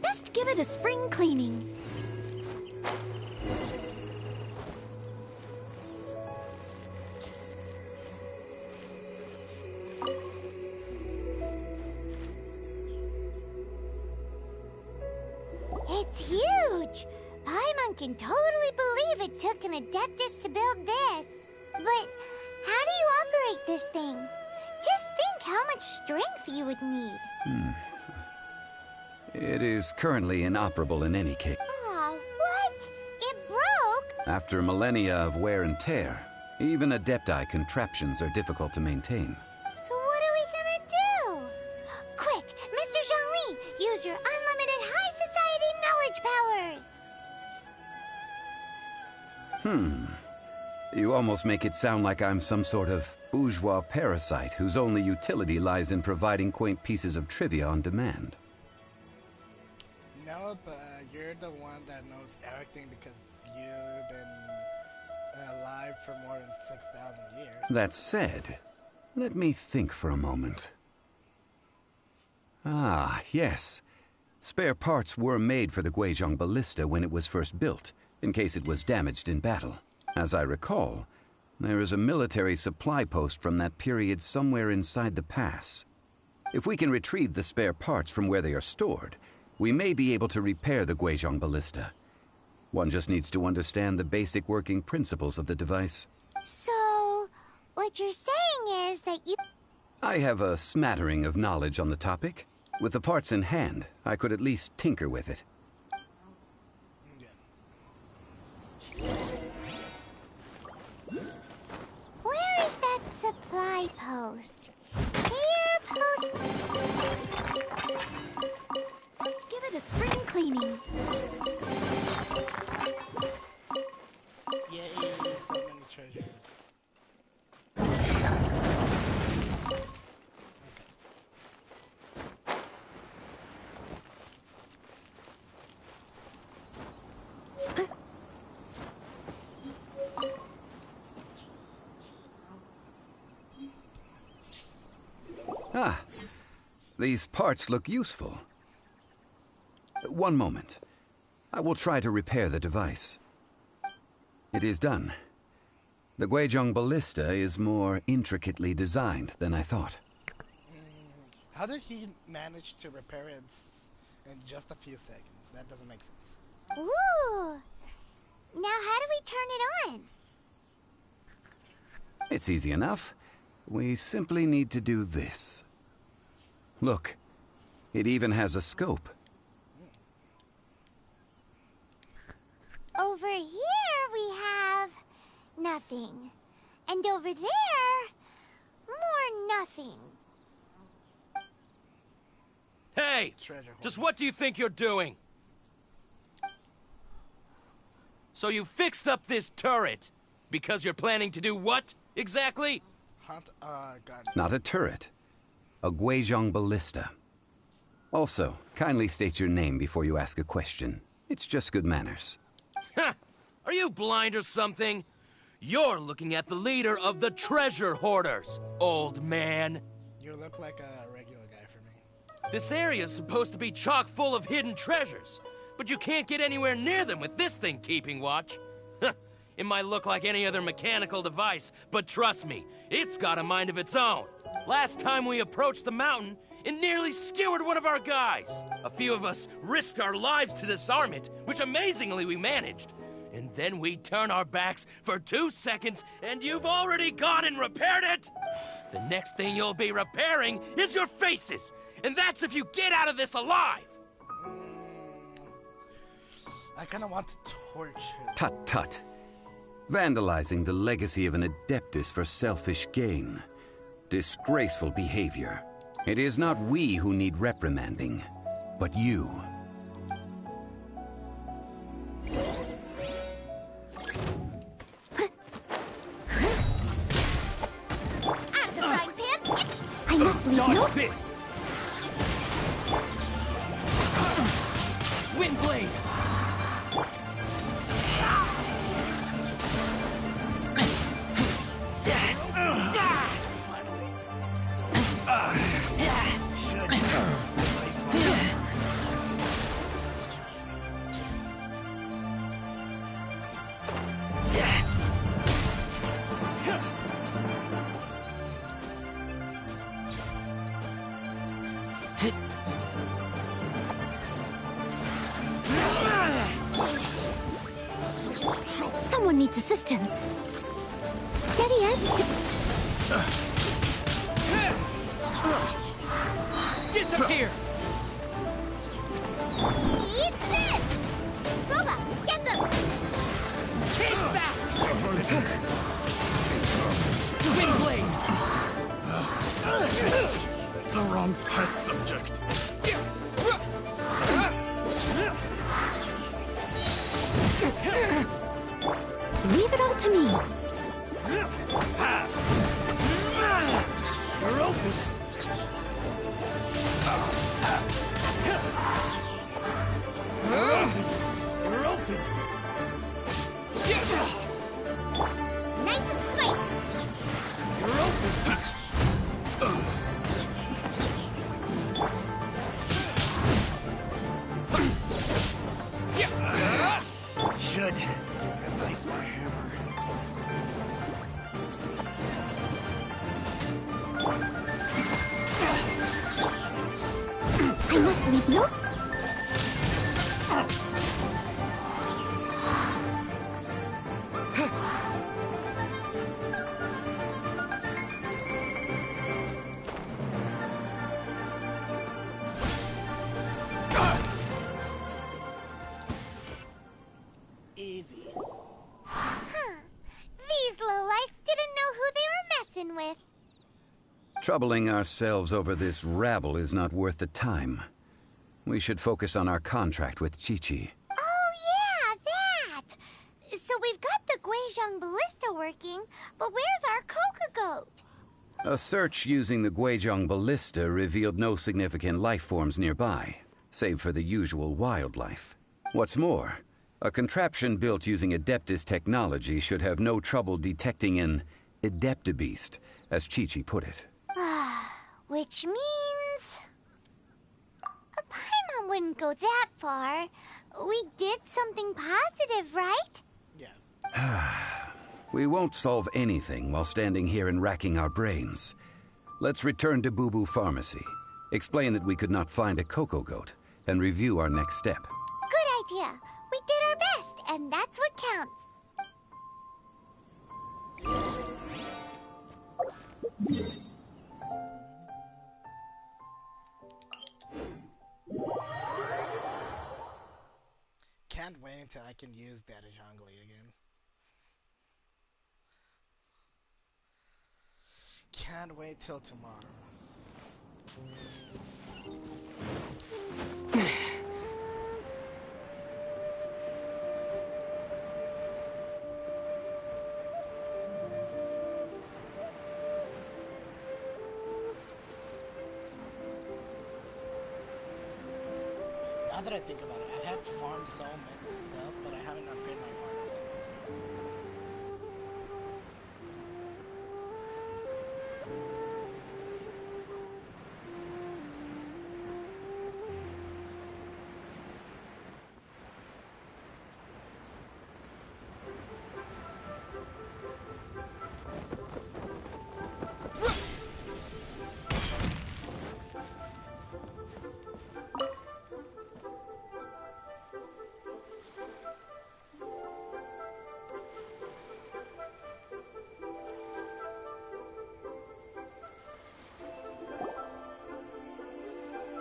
Best give it a spring cleaning. It's huge! Paimon can totally believe it took an adeptus to build this. But how do you operate this thing? Just think how much strength you would need. It is currently inoperable in any case. Aw, what? It broke? After millennia of wear and tear, even adepti contraptions are difficult to maintain. So what are we gonna do? Quick, Mr. Zhongli, use your unlimited high society knowledge powers! You almost make it sound like I'm some sort of bourgeois parasite whose only utility lies in providing quaint pieces of trivia on demand. No, but you're the one that knows everything because you've been alive for more than 6,000 years. That said, let me think for a moment. Ah, yes. Spare parts were made for the Guizhong Ballista when it was first built, in case it was damaged in battle. As I recall, there is a military supply post from that period somewhere inside the pass. If we can retrieve the spare parts from where they are stored, we may be able to repair the Guizhong Ballista. One just needs to understand the basic working principles of the device. So, what you're saying is that you... I have a smattering of knowledge on the topic. With the parts in hand, I could at least tinker with it. Where is that supply post? post. Hair post. Just give it a spring cleaning. Yay, so many treasures. Ah, these parts look useful. One moment. I will try to repair the device. It is done. The Guizhong ballista is more intricately designed than I thought. How did he manage to repair it in just a few seconds? That doesn't make sense. Ooh! Now how do we turn it on? It's easy enough. We simply need to do this. Look, it even has a scope. Over here we have nothing. And over there, more nothing. Hey! Just what do you think you're doing? So you fixed up this turret because you're planning to do what exactly? Hunt gun. Not a turret. A Guizhong ballista. Also, kindly state your name before you ask a question. It's just good manners. Ha! Are you blind or something? You're looking at the leader of the treasure hoarders, old man. You look like a regular guy for me. This area's supposed to be chock full of hidden treasures, but you can't get anywhere near them with this thing keeping watch. It might look like any other mechanical device, but trust me, it's got a mind of its own. Last time we approached the mountain, it nearly skewered one of our guys. A few of us risked our lives to disarm it, which amazingly we managed. And then we turn our backs for 2 seconds, and you've already gone and repaired it! The next thing you'll be repairing is your faces, and that's if you get out of this alive! I kind of want to torch him. Tut tut. Vandalizing the legacy of an Adeptus for selfish gain. Disgraceful behavior. It is not we who need reprimanding, but you. Out of the frying pan! I must leave no... this! Windblade! Someone needs assistance. Steady as Disappear! Eat this! Boba, get them! Kick back! Windblade! The wrong test subject. Leave it all to me. You're open! You're open! Nice and spicy! You're open! Should replace my hammer. I must leave no... Easy. Huh. These lowlifes didn't know who they were messing with. Troubling ourselves over this rabble is not worth the time. We should focus on our contract with Chi-Chi. Oh, yeah, that! So we've got the Guizhong Ballista working, but where's our Coca Goat? A search using the Guizhong Ballista revealed no significant life forms nearby, save for the usual wildlife. What's more, a contraption built using Adeptus technology should have no trouble detecting an Adeptabeast, as Chi-Chi put it. Which means... Paimon wouldn't go that far. We did something positive, right? We won't solve anything while standing here and racking our brains. Let's return to Boo Boo Pharmacy, explain that we could not find a Coco Goat, and review our next step. Good idea. We did our best, and that's what counts. Can't wait until I can use Data Zhongli again. Can't wait till tomorrow. Now that I think about it, I have farmed so many stuff, but I haven't upgraded my armor.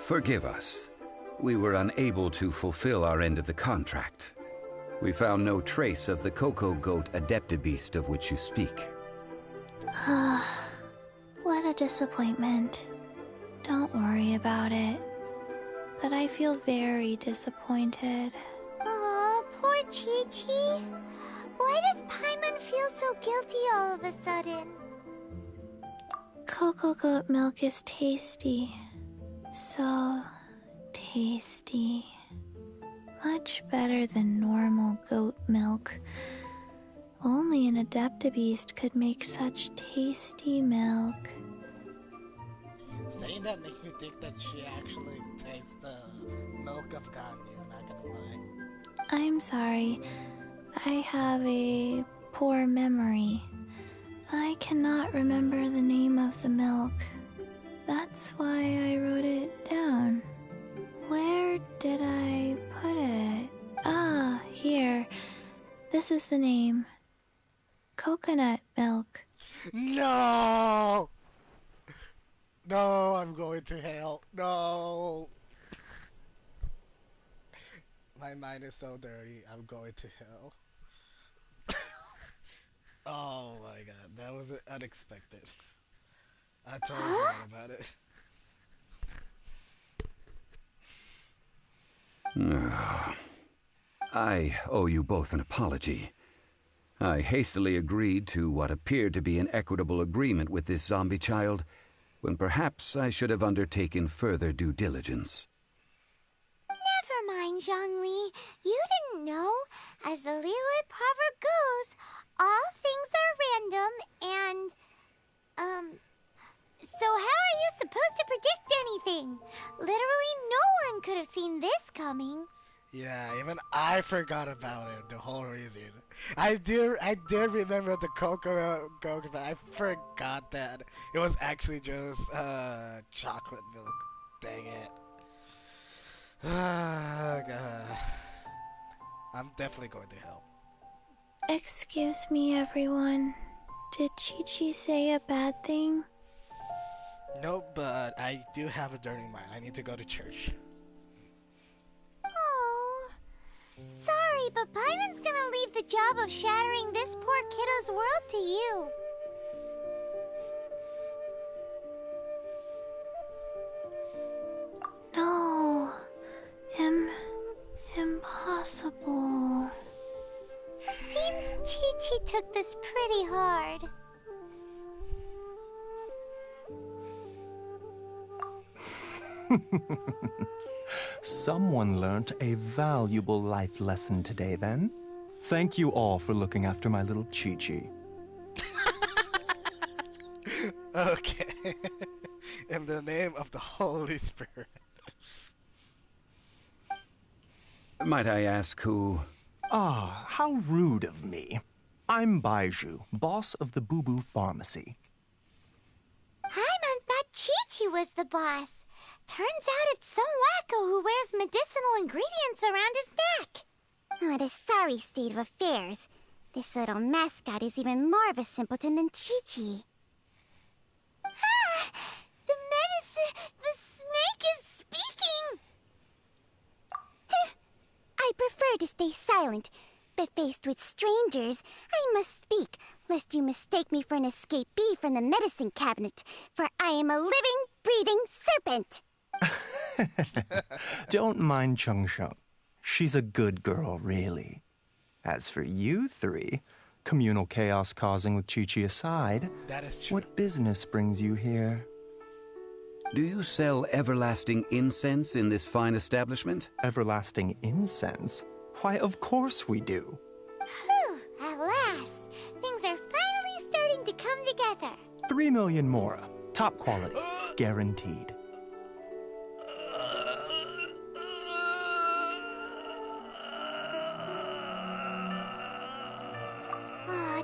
Forgive us. We were unable to fulfill our end of the contract. We found no trace of the Coco Goat Adeptabeast of which you speak. What a disappointment. Don't worry about it. But I feel very disappointed. Aw, poor Chi-Chi. Why does Paimon feel so guilty all of a sudden? Coco Goat milk is tasty. So tasty. Much better than normal goat milk. Only an Adeptabeast could make such tasty milk. Saying that makes me think that she actually tastes the milk of Ganyu, not gonna lie. I'm sorry. I have a poor memory. I cannot remember the name of the milk. That's why I wrote it down. Where did I put it? Ah, here. This is the name. Coconut milk. No! No, I'm going to hell. No! My mind is so dirty. I'm going to hell. Oh my god, that was unexpected. I totally forgot about it. I owe you both an apology. I hastily agreed to what appeared to be an equitable agreement with this zombie child, when perhaps I should have undertaken further due diligence. Never mind, Zhongli. You didn't know. As the liyue proverb goes, all things are random and, so how are you supposed to predict anything? Literally no one could have seen this coming. Yeah, even I forgot about it, the whole reason. I did remember the Coco Goat, but I forgot that it was actually just chocolate milk. Dang it. Oh, God. I'm definitely going to help. Excuse me, everyone. Did Chi-Chi say a bad thing? Nope, but I do have a dirty mind. I need to go to church. Oh, sorry, but Paimon's gonna leave the job of shattering this poor kiddo's world to you. impossible. Seems Chi-Chi took this pretty hard. Someone learnt a valuable life lesson today, then. Thank you all for looking after my little Chi-Chi. Okay. In the name of the Holy Spirit. Might I ask who? Ah, how rude of me. I'm Baiju, boss of the Boo Boo Pharmacy. Paimon thought Chi-Chi was the boss. Turns out it's some wacko who wears medicinal ingredients around his neck. What a sorry state of affairs. This little mascot is even more of a simpleton than Chi-Chi. Ah! The snake is speaking! I prefer to stay silent, but faced with strangers, I must speak, lest you mistake me for an escapee from the medicine cabinet, for I am a living, breathing serpent! Don't mind Chung Sheng. She's a good girl, really. As for you three, communal chaos causing with Chi-Chi aside, that is true. What business brings you here? Do you sell everlasting incense in this fine establishment? Everlasting incense? Why, of course we do. Whew, at last, things are finally starting to come together. 3 million mora. Top quality. Guaranteed.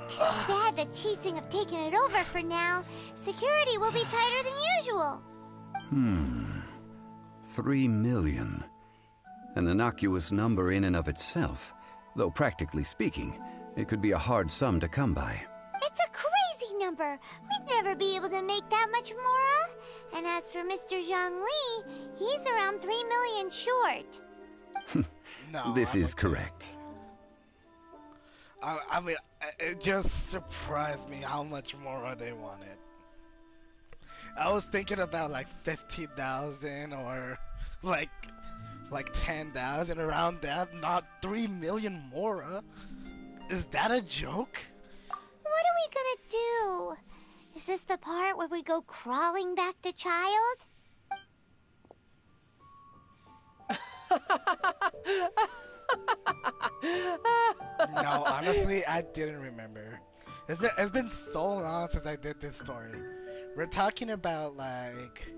Too bad the Chising have taken it over for now. Security will be tighter than usual. 3 million. An innocuous number in and of itself, though practically speaking, it could be a hard sum to come by. It's a crazy number. We'd never be able to make that much mora. And as for Mr. Zhang Li, he's around 3 million short. No, this is correct. I mean, it just surprised me how much more they wanted. I was thinking about like 15,000 or like 10,000 around that, not 3 million more. Is that a joke? What are we gonna do? Is this the part where we go crawling back to child? No, honestly, I didn't remember. It's been so long since I did this story. We're talking about like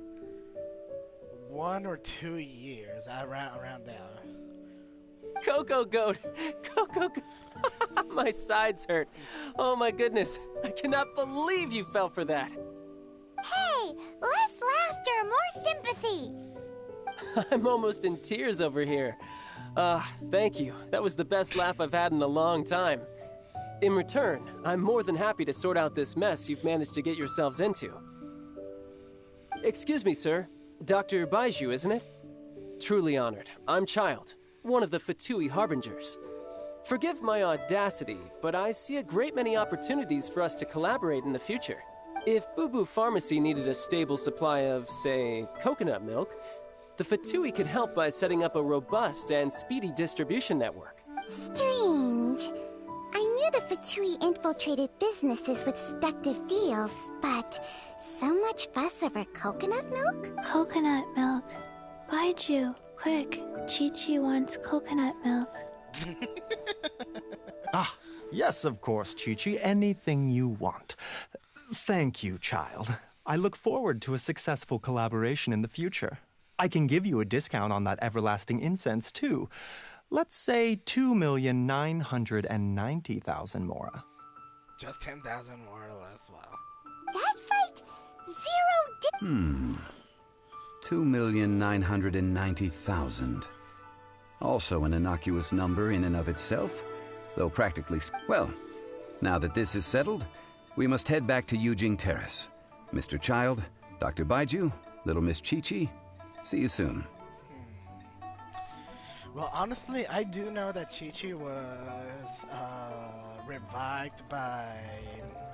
1 or 2 years around there. Coco Goat! Coco Goat! My sides hurt. Oh my goodness. I cannot believe you fell for that. Hey, less laughter, more sympathy. I'm almost in tears over here. Thank you. That was the best laugh I've had in a long time. In return, I'm more than happy to sort out this mess you've managed to get yourselves into. Excuse me, sir. Dr. Baiju, isn't it? Truly honored. I'm Child, one of the Fatui Harbingers. Forgive my audacity, but I see a great many opportunities for us to collaborate in the future. If Boo Boo Pharmacy needed a stable supply of, say, coconut milk, the Fatui could help by setting up a robust and speedy distribution network. Strange. I knew the Fatui infiltrated businesses with seductive deals, but so much fuss over coconut milk? Coconut milk. Baiju, quick. Chi-Chi wants coconut milk. Ah, yes, of course, Chi-Chi. Anything you want. Thank you, Child. I look forward to a successful collaboration in the future. I can give you a discount on that everlasting incense, too. Let's say 2,990,000 mora. Just 10,000 more or less, wow. That's like 2,990,000. Also an innocuous number in and of itself, though practically... Well, now that this is settled, we must head back to Yujing Terrace. Mr. Child, Dr. Baiju, Little Miss Chi-Chi, see you soon. Well, honestly, I do know that Chi-Chi was revived by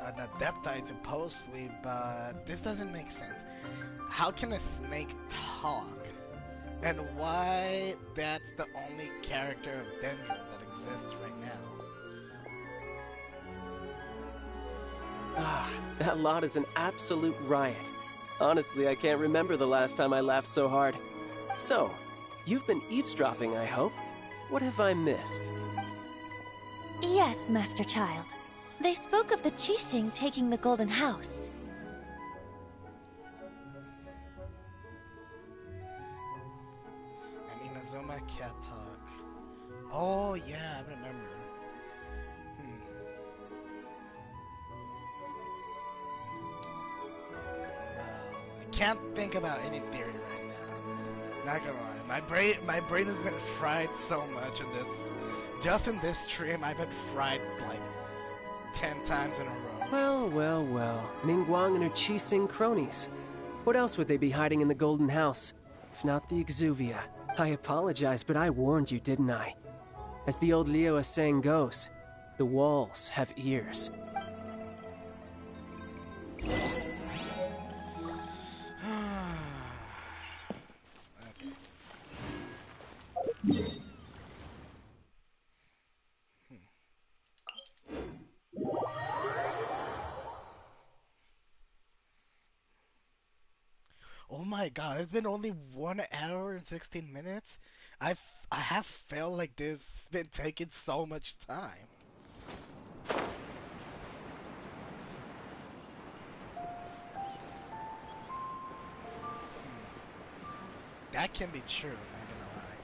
an Adepti supposedly, but this doesn't make sense. How can a snake talk? And why that's the only character of Dendron? exists right now. Ah, that lot is an absolute riot. Honestly, I can't remember the last time I laughed so hard. So, you've been eavesdropping, I hope? What have I missed? Yes, Master Child. They spoke of the Qixing taking the Golden House. And Inazuma Cat Talk. Oh yeah, I remember. I can't think about any theory right now. Not gonna lie, my brain has been fried so much in this. Just in this stream, I've been fried like 10 times in a row. Well. Ningguang and her Qixing cronies. What else would they be hiding in the Golden House? If not the Exuvia. I apologize, but I warned you, didn't I? As the old liyue saying goes, the walls have ears. Oh my god, it's been only 1 hour and 16 minutes? I have felt like this has been taking so much time. That can be true, not gonna lie.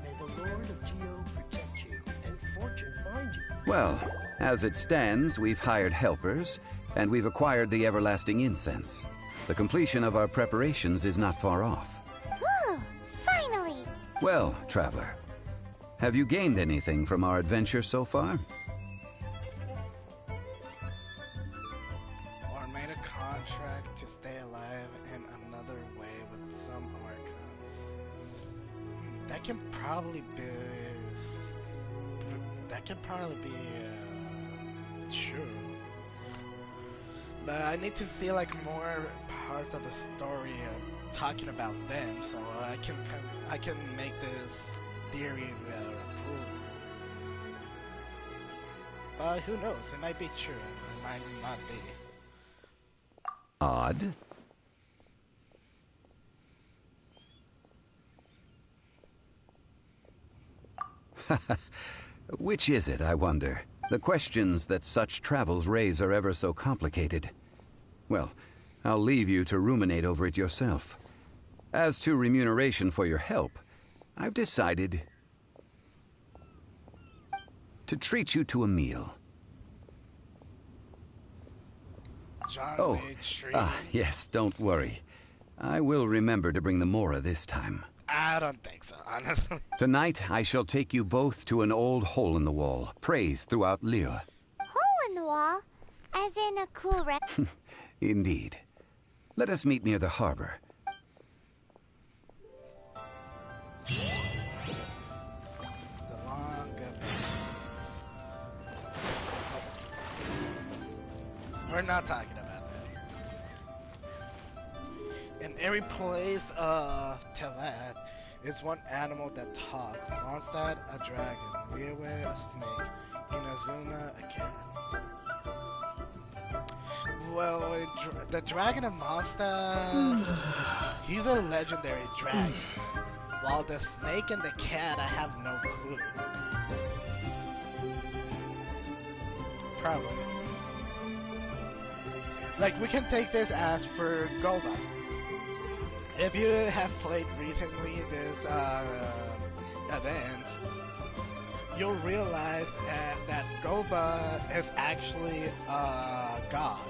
May the Lord of Geo protect you and fortune find you. Well, as it stands, we've hired helpers, and we've acquired the everlasting incense. The completion of our preparations is not far off. Whew, finally! Well, traveler, have you gained anything from our adventure so far? Or made a contract to stay alive in another way with some archons. That can probably be... true. But I need to see like more parts of the story talking about them, so I can make this theory prove. Who knows? It might be true. It might not be. Odd. Which is it, I wonder? The questions that such travels raise are ever so complicated. Well, I'll leave you to ruminate over it yourself. As to remuneration for your help, I've decided to treat you to a meal. John yes, don't worry. I will remember to bring the Mora this time. I don't think so, honestly. Tonight, I shall take you both to an old hole in the wall, praised throughout Liyue. Hole in the wall? As in a cool Indeed. Let us meet near the harbor. The long We're not talking about that. In every place, Telat is one animal that talks. Mondstadt, a dragon. liyue, a snake. Inazuma, a cat. Well, the dragon of Mondstadt, he's a legendary dragon. While the snake and the cat, I have no clue. Probably. Like, we can take this as for Goba. If you have played recently this events, you'll realize that Goba is actually a god.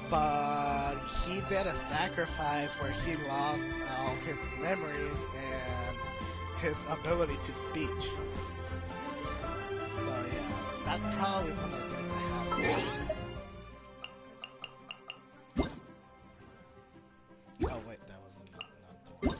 But he did a sacrifice where he lost all his memories and his ability to speech. So yeah, that probably is one of the things that happened. Oh wait, that was not the one.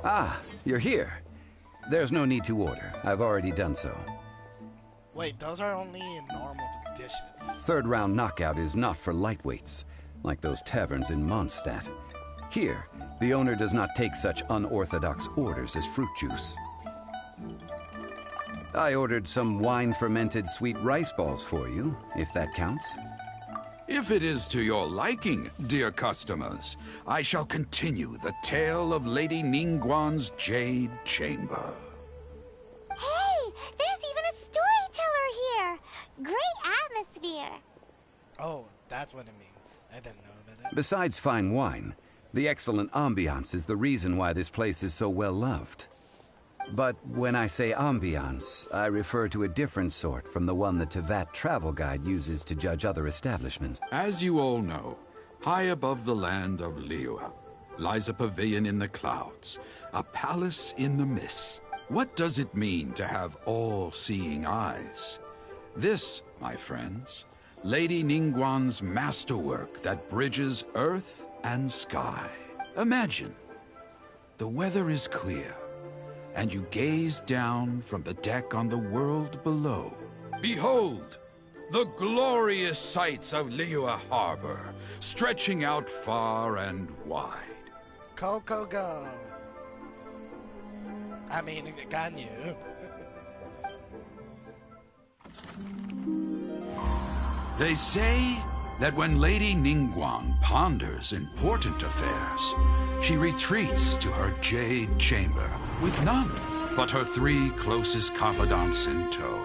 Ah, you're here. There's no need to order. I've already done so. Wait, those are only normal dishes. Third round knockout is not for lightweights, like those taverns in Mondstadt. Here, the owner does not take such unorthodox orders as fruit juice. I ordered some wine-fermented sweet rice balls for you, if that counts. If it is to your liking, dear customers, I shall continue the tale of Lady Ningguang's Jade Chamber. Hey, there's even a storyteller here. Great atmosphere. Oh, that's what it means. I didn't know that. Besides fine wine, the excellent ambiance is the reason why this place is so well loved. But when I say ambiance, I refer to a different sort from the one the Tevat travel guide uses to judge other establishments. As you all know, high above the land of liyue lies a pavilion in the clouds, a palace in the mist. What does it mean to have all-seeing eyes? This, my friends, Lady Ningguang's masterwork that bridges earth and sky. Imagine, the weather is clear, and you gaze down from the deck on the world below. Behold, the glorious sights of Liyue Harbor, stretching out far and wide. Go. I mean, Ganyu. They say that when Lady Ningguang ponders important affairs, she retreats to her Jade Chamber with none but her 3 closest confidants in tow.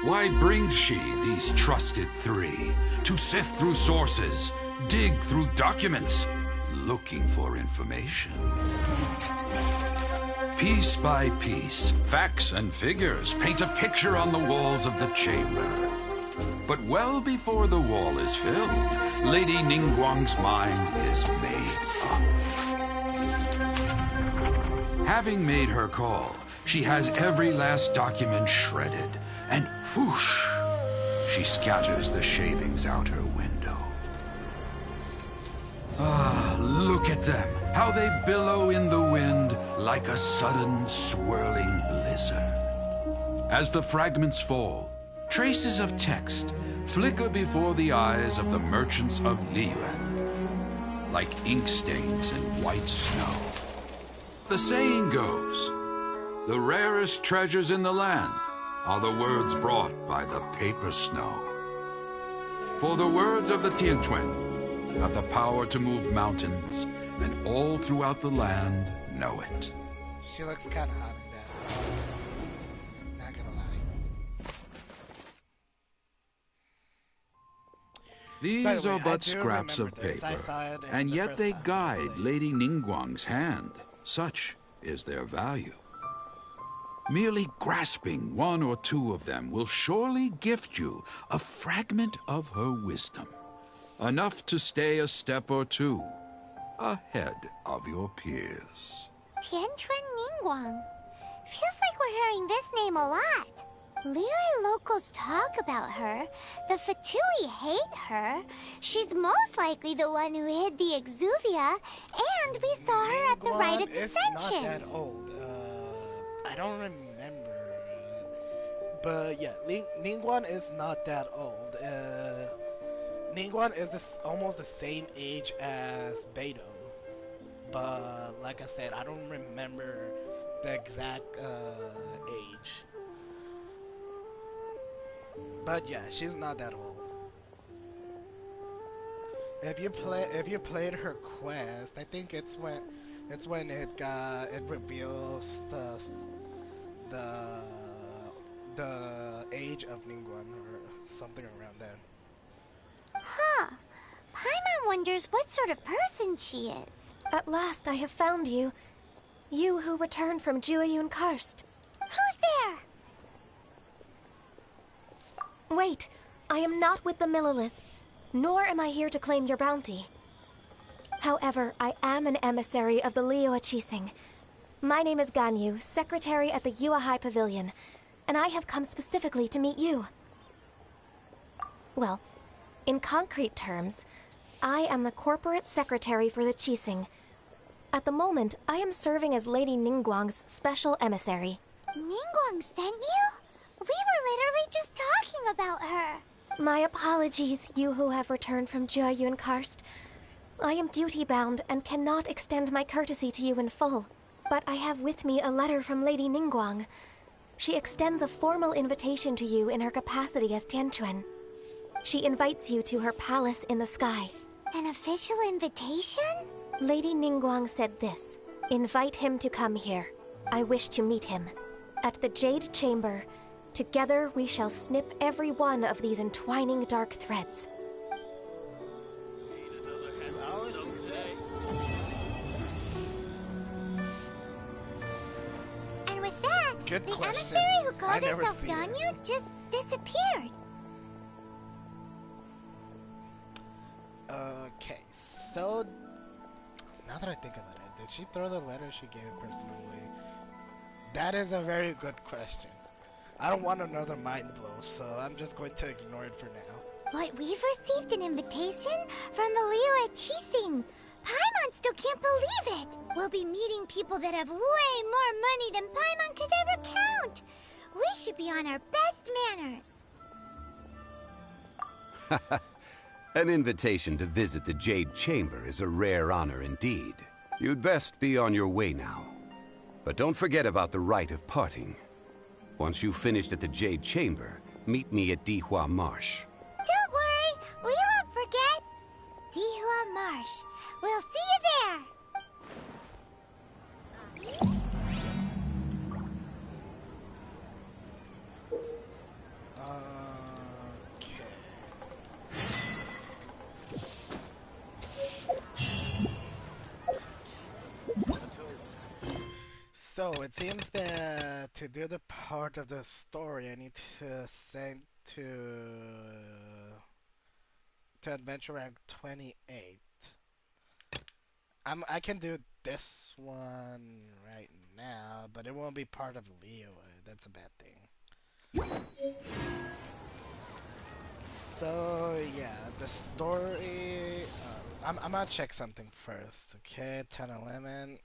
Why brings she these trusted 3 to sift through sources, dig through documents, looking for information? Piece by piece, facts and figures paint a picture on the walls of the chamber. But well before the wall is filled, Lady Ningguang's mind is made up. Having made her call, she has every last document shredded, and whoosh, she scatters the shavings out her window. Ah, look at them, how they billow in the wind like a sudden swirling blizzard. As the fragments fall, traces of text flicker before the eyes of the merchants of liyue, like ink stains in white snow. The saying goes, the rarest treasures in the land are the words brought by the paper snow. For the words of the Tianquan have the power to move mountains, and all throughout the land know it. She looks kind of hot in that. Not gonna lie. These are but scraps of paper, and yet they guide Lady Ningguang's hand. Such is their value. Merely grasping 1 or 2 of them will surely gift you a fragment of her wisdom, enough to stay a step or 2 ahead of your peers. Tianquan Ningguang. Feels like we're hearing this name a lot. Liyue locals talk about her. The Fatui hate her. She's most likely the one who hid the exuvia, and we saw her at the rite of dissension. Not that old. I don't remember. But yeah, Ningguang is not that old. Ningguang is almost the same age as Beidou. But like I said, I don't remember the exact age. But yeah, she's not that old. If you played her quest, I think it's when it reveals the age of Ningguang or something around then. Huh. Paimon wonders what sort of person she is. At last I have found you. You who returned from Jueyun Karst. Who's there? Wait, I am not with the Millelith, nor am I here to claim your bounty. However, I am an emissary of the liyue Qixing. My name is Ganyu, secretary at the Yuehai Pavilion, and I have come specifically to meet you. Well, in concrete terms, I am the corporate secretary for the Qixing. At the moment, I am serving as Lady Ningguang's special emissary. Ningguang sent you? We were literally just talking about her. My apologies, you who have returned from Jiayun Karst. I am duty-bound and cannot extend my courtesy to you in full. But I have with me a letter from Lady Ningguang. She extends a formal invitation to you in her capacity as Tianquan. She invites you to her palace in the sky. An official invitation? Lady Ningguang said this. Invite him to come here. I wish to meet him. At the Jade Chamber, together we shall snip every one of these entwining dark threads. And with that, Good the question. emissary who I called never herself seen her. Ganyu just disappeared. Okay, so now that I think about it, did she throw the letter she gave personally? That is a very good question. I don't want another mind blow, so I'm just going to ignore it for now. What, we've received an invitation from the liyue Qixing. Paimon still can't believe it. We'll be meeting people that have way more money than Paimon could ever count. We should be on our best manners. An invitation to visit the Jade Chamber is a rare honor indeed. You'd best be on your way now. But don't forget about the rite of parting. Once you've finished at the Jade Chamber, meet me at Dihua Marsh. Don't worry, we won't forget. Dihua Marsh. We'll see you there. So it seems that to do the part of the story, I need to send to adventure rank 28. I can do this one right now, but it won't be part of liyue. That's a bad thing. So yeah, the story. I'm gonna check something first. Okay, 10:11.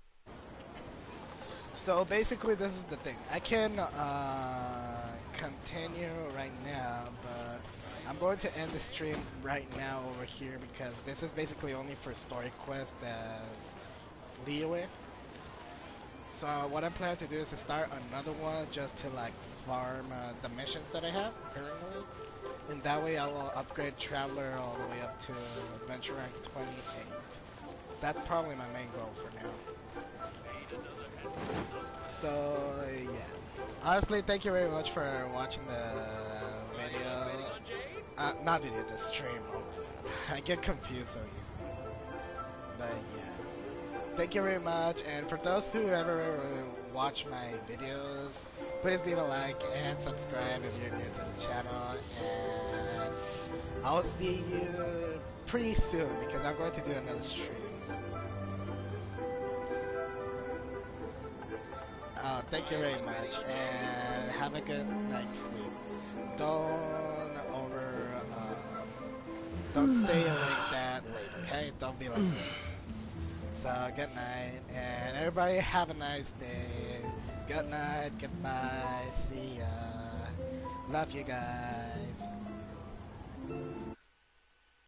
So basically, this is the thing. I can continue right now, but I'm going to end the stream right now over here because this is basically only for story quest as liyue. So what I'm planning to do is to start another one just to like farm the missions that I have currently. And that way I will upgrade Traveler all the way up to Adventure rank 28. That's probably my main goal for now. So yeah, honestly, thank you very much for watching the video. Not video, the stream. Oh my god, I get confused so easily. But yeah, thank you very much. And for those who ever watch my videos, please leave a like and subscribe if you're new to this channel. And I'll see you pretty soon because I'm going to do another stream. Thank you very much, and have a good night's sleep. Don't stay awake that late, okay? Don't be like that. So, good night, and everybody have a nice day. Good night, goodbye, see ya. Love you guys.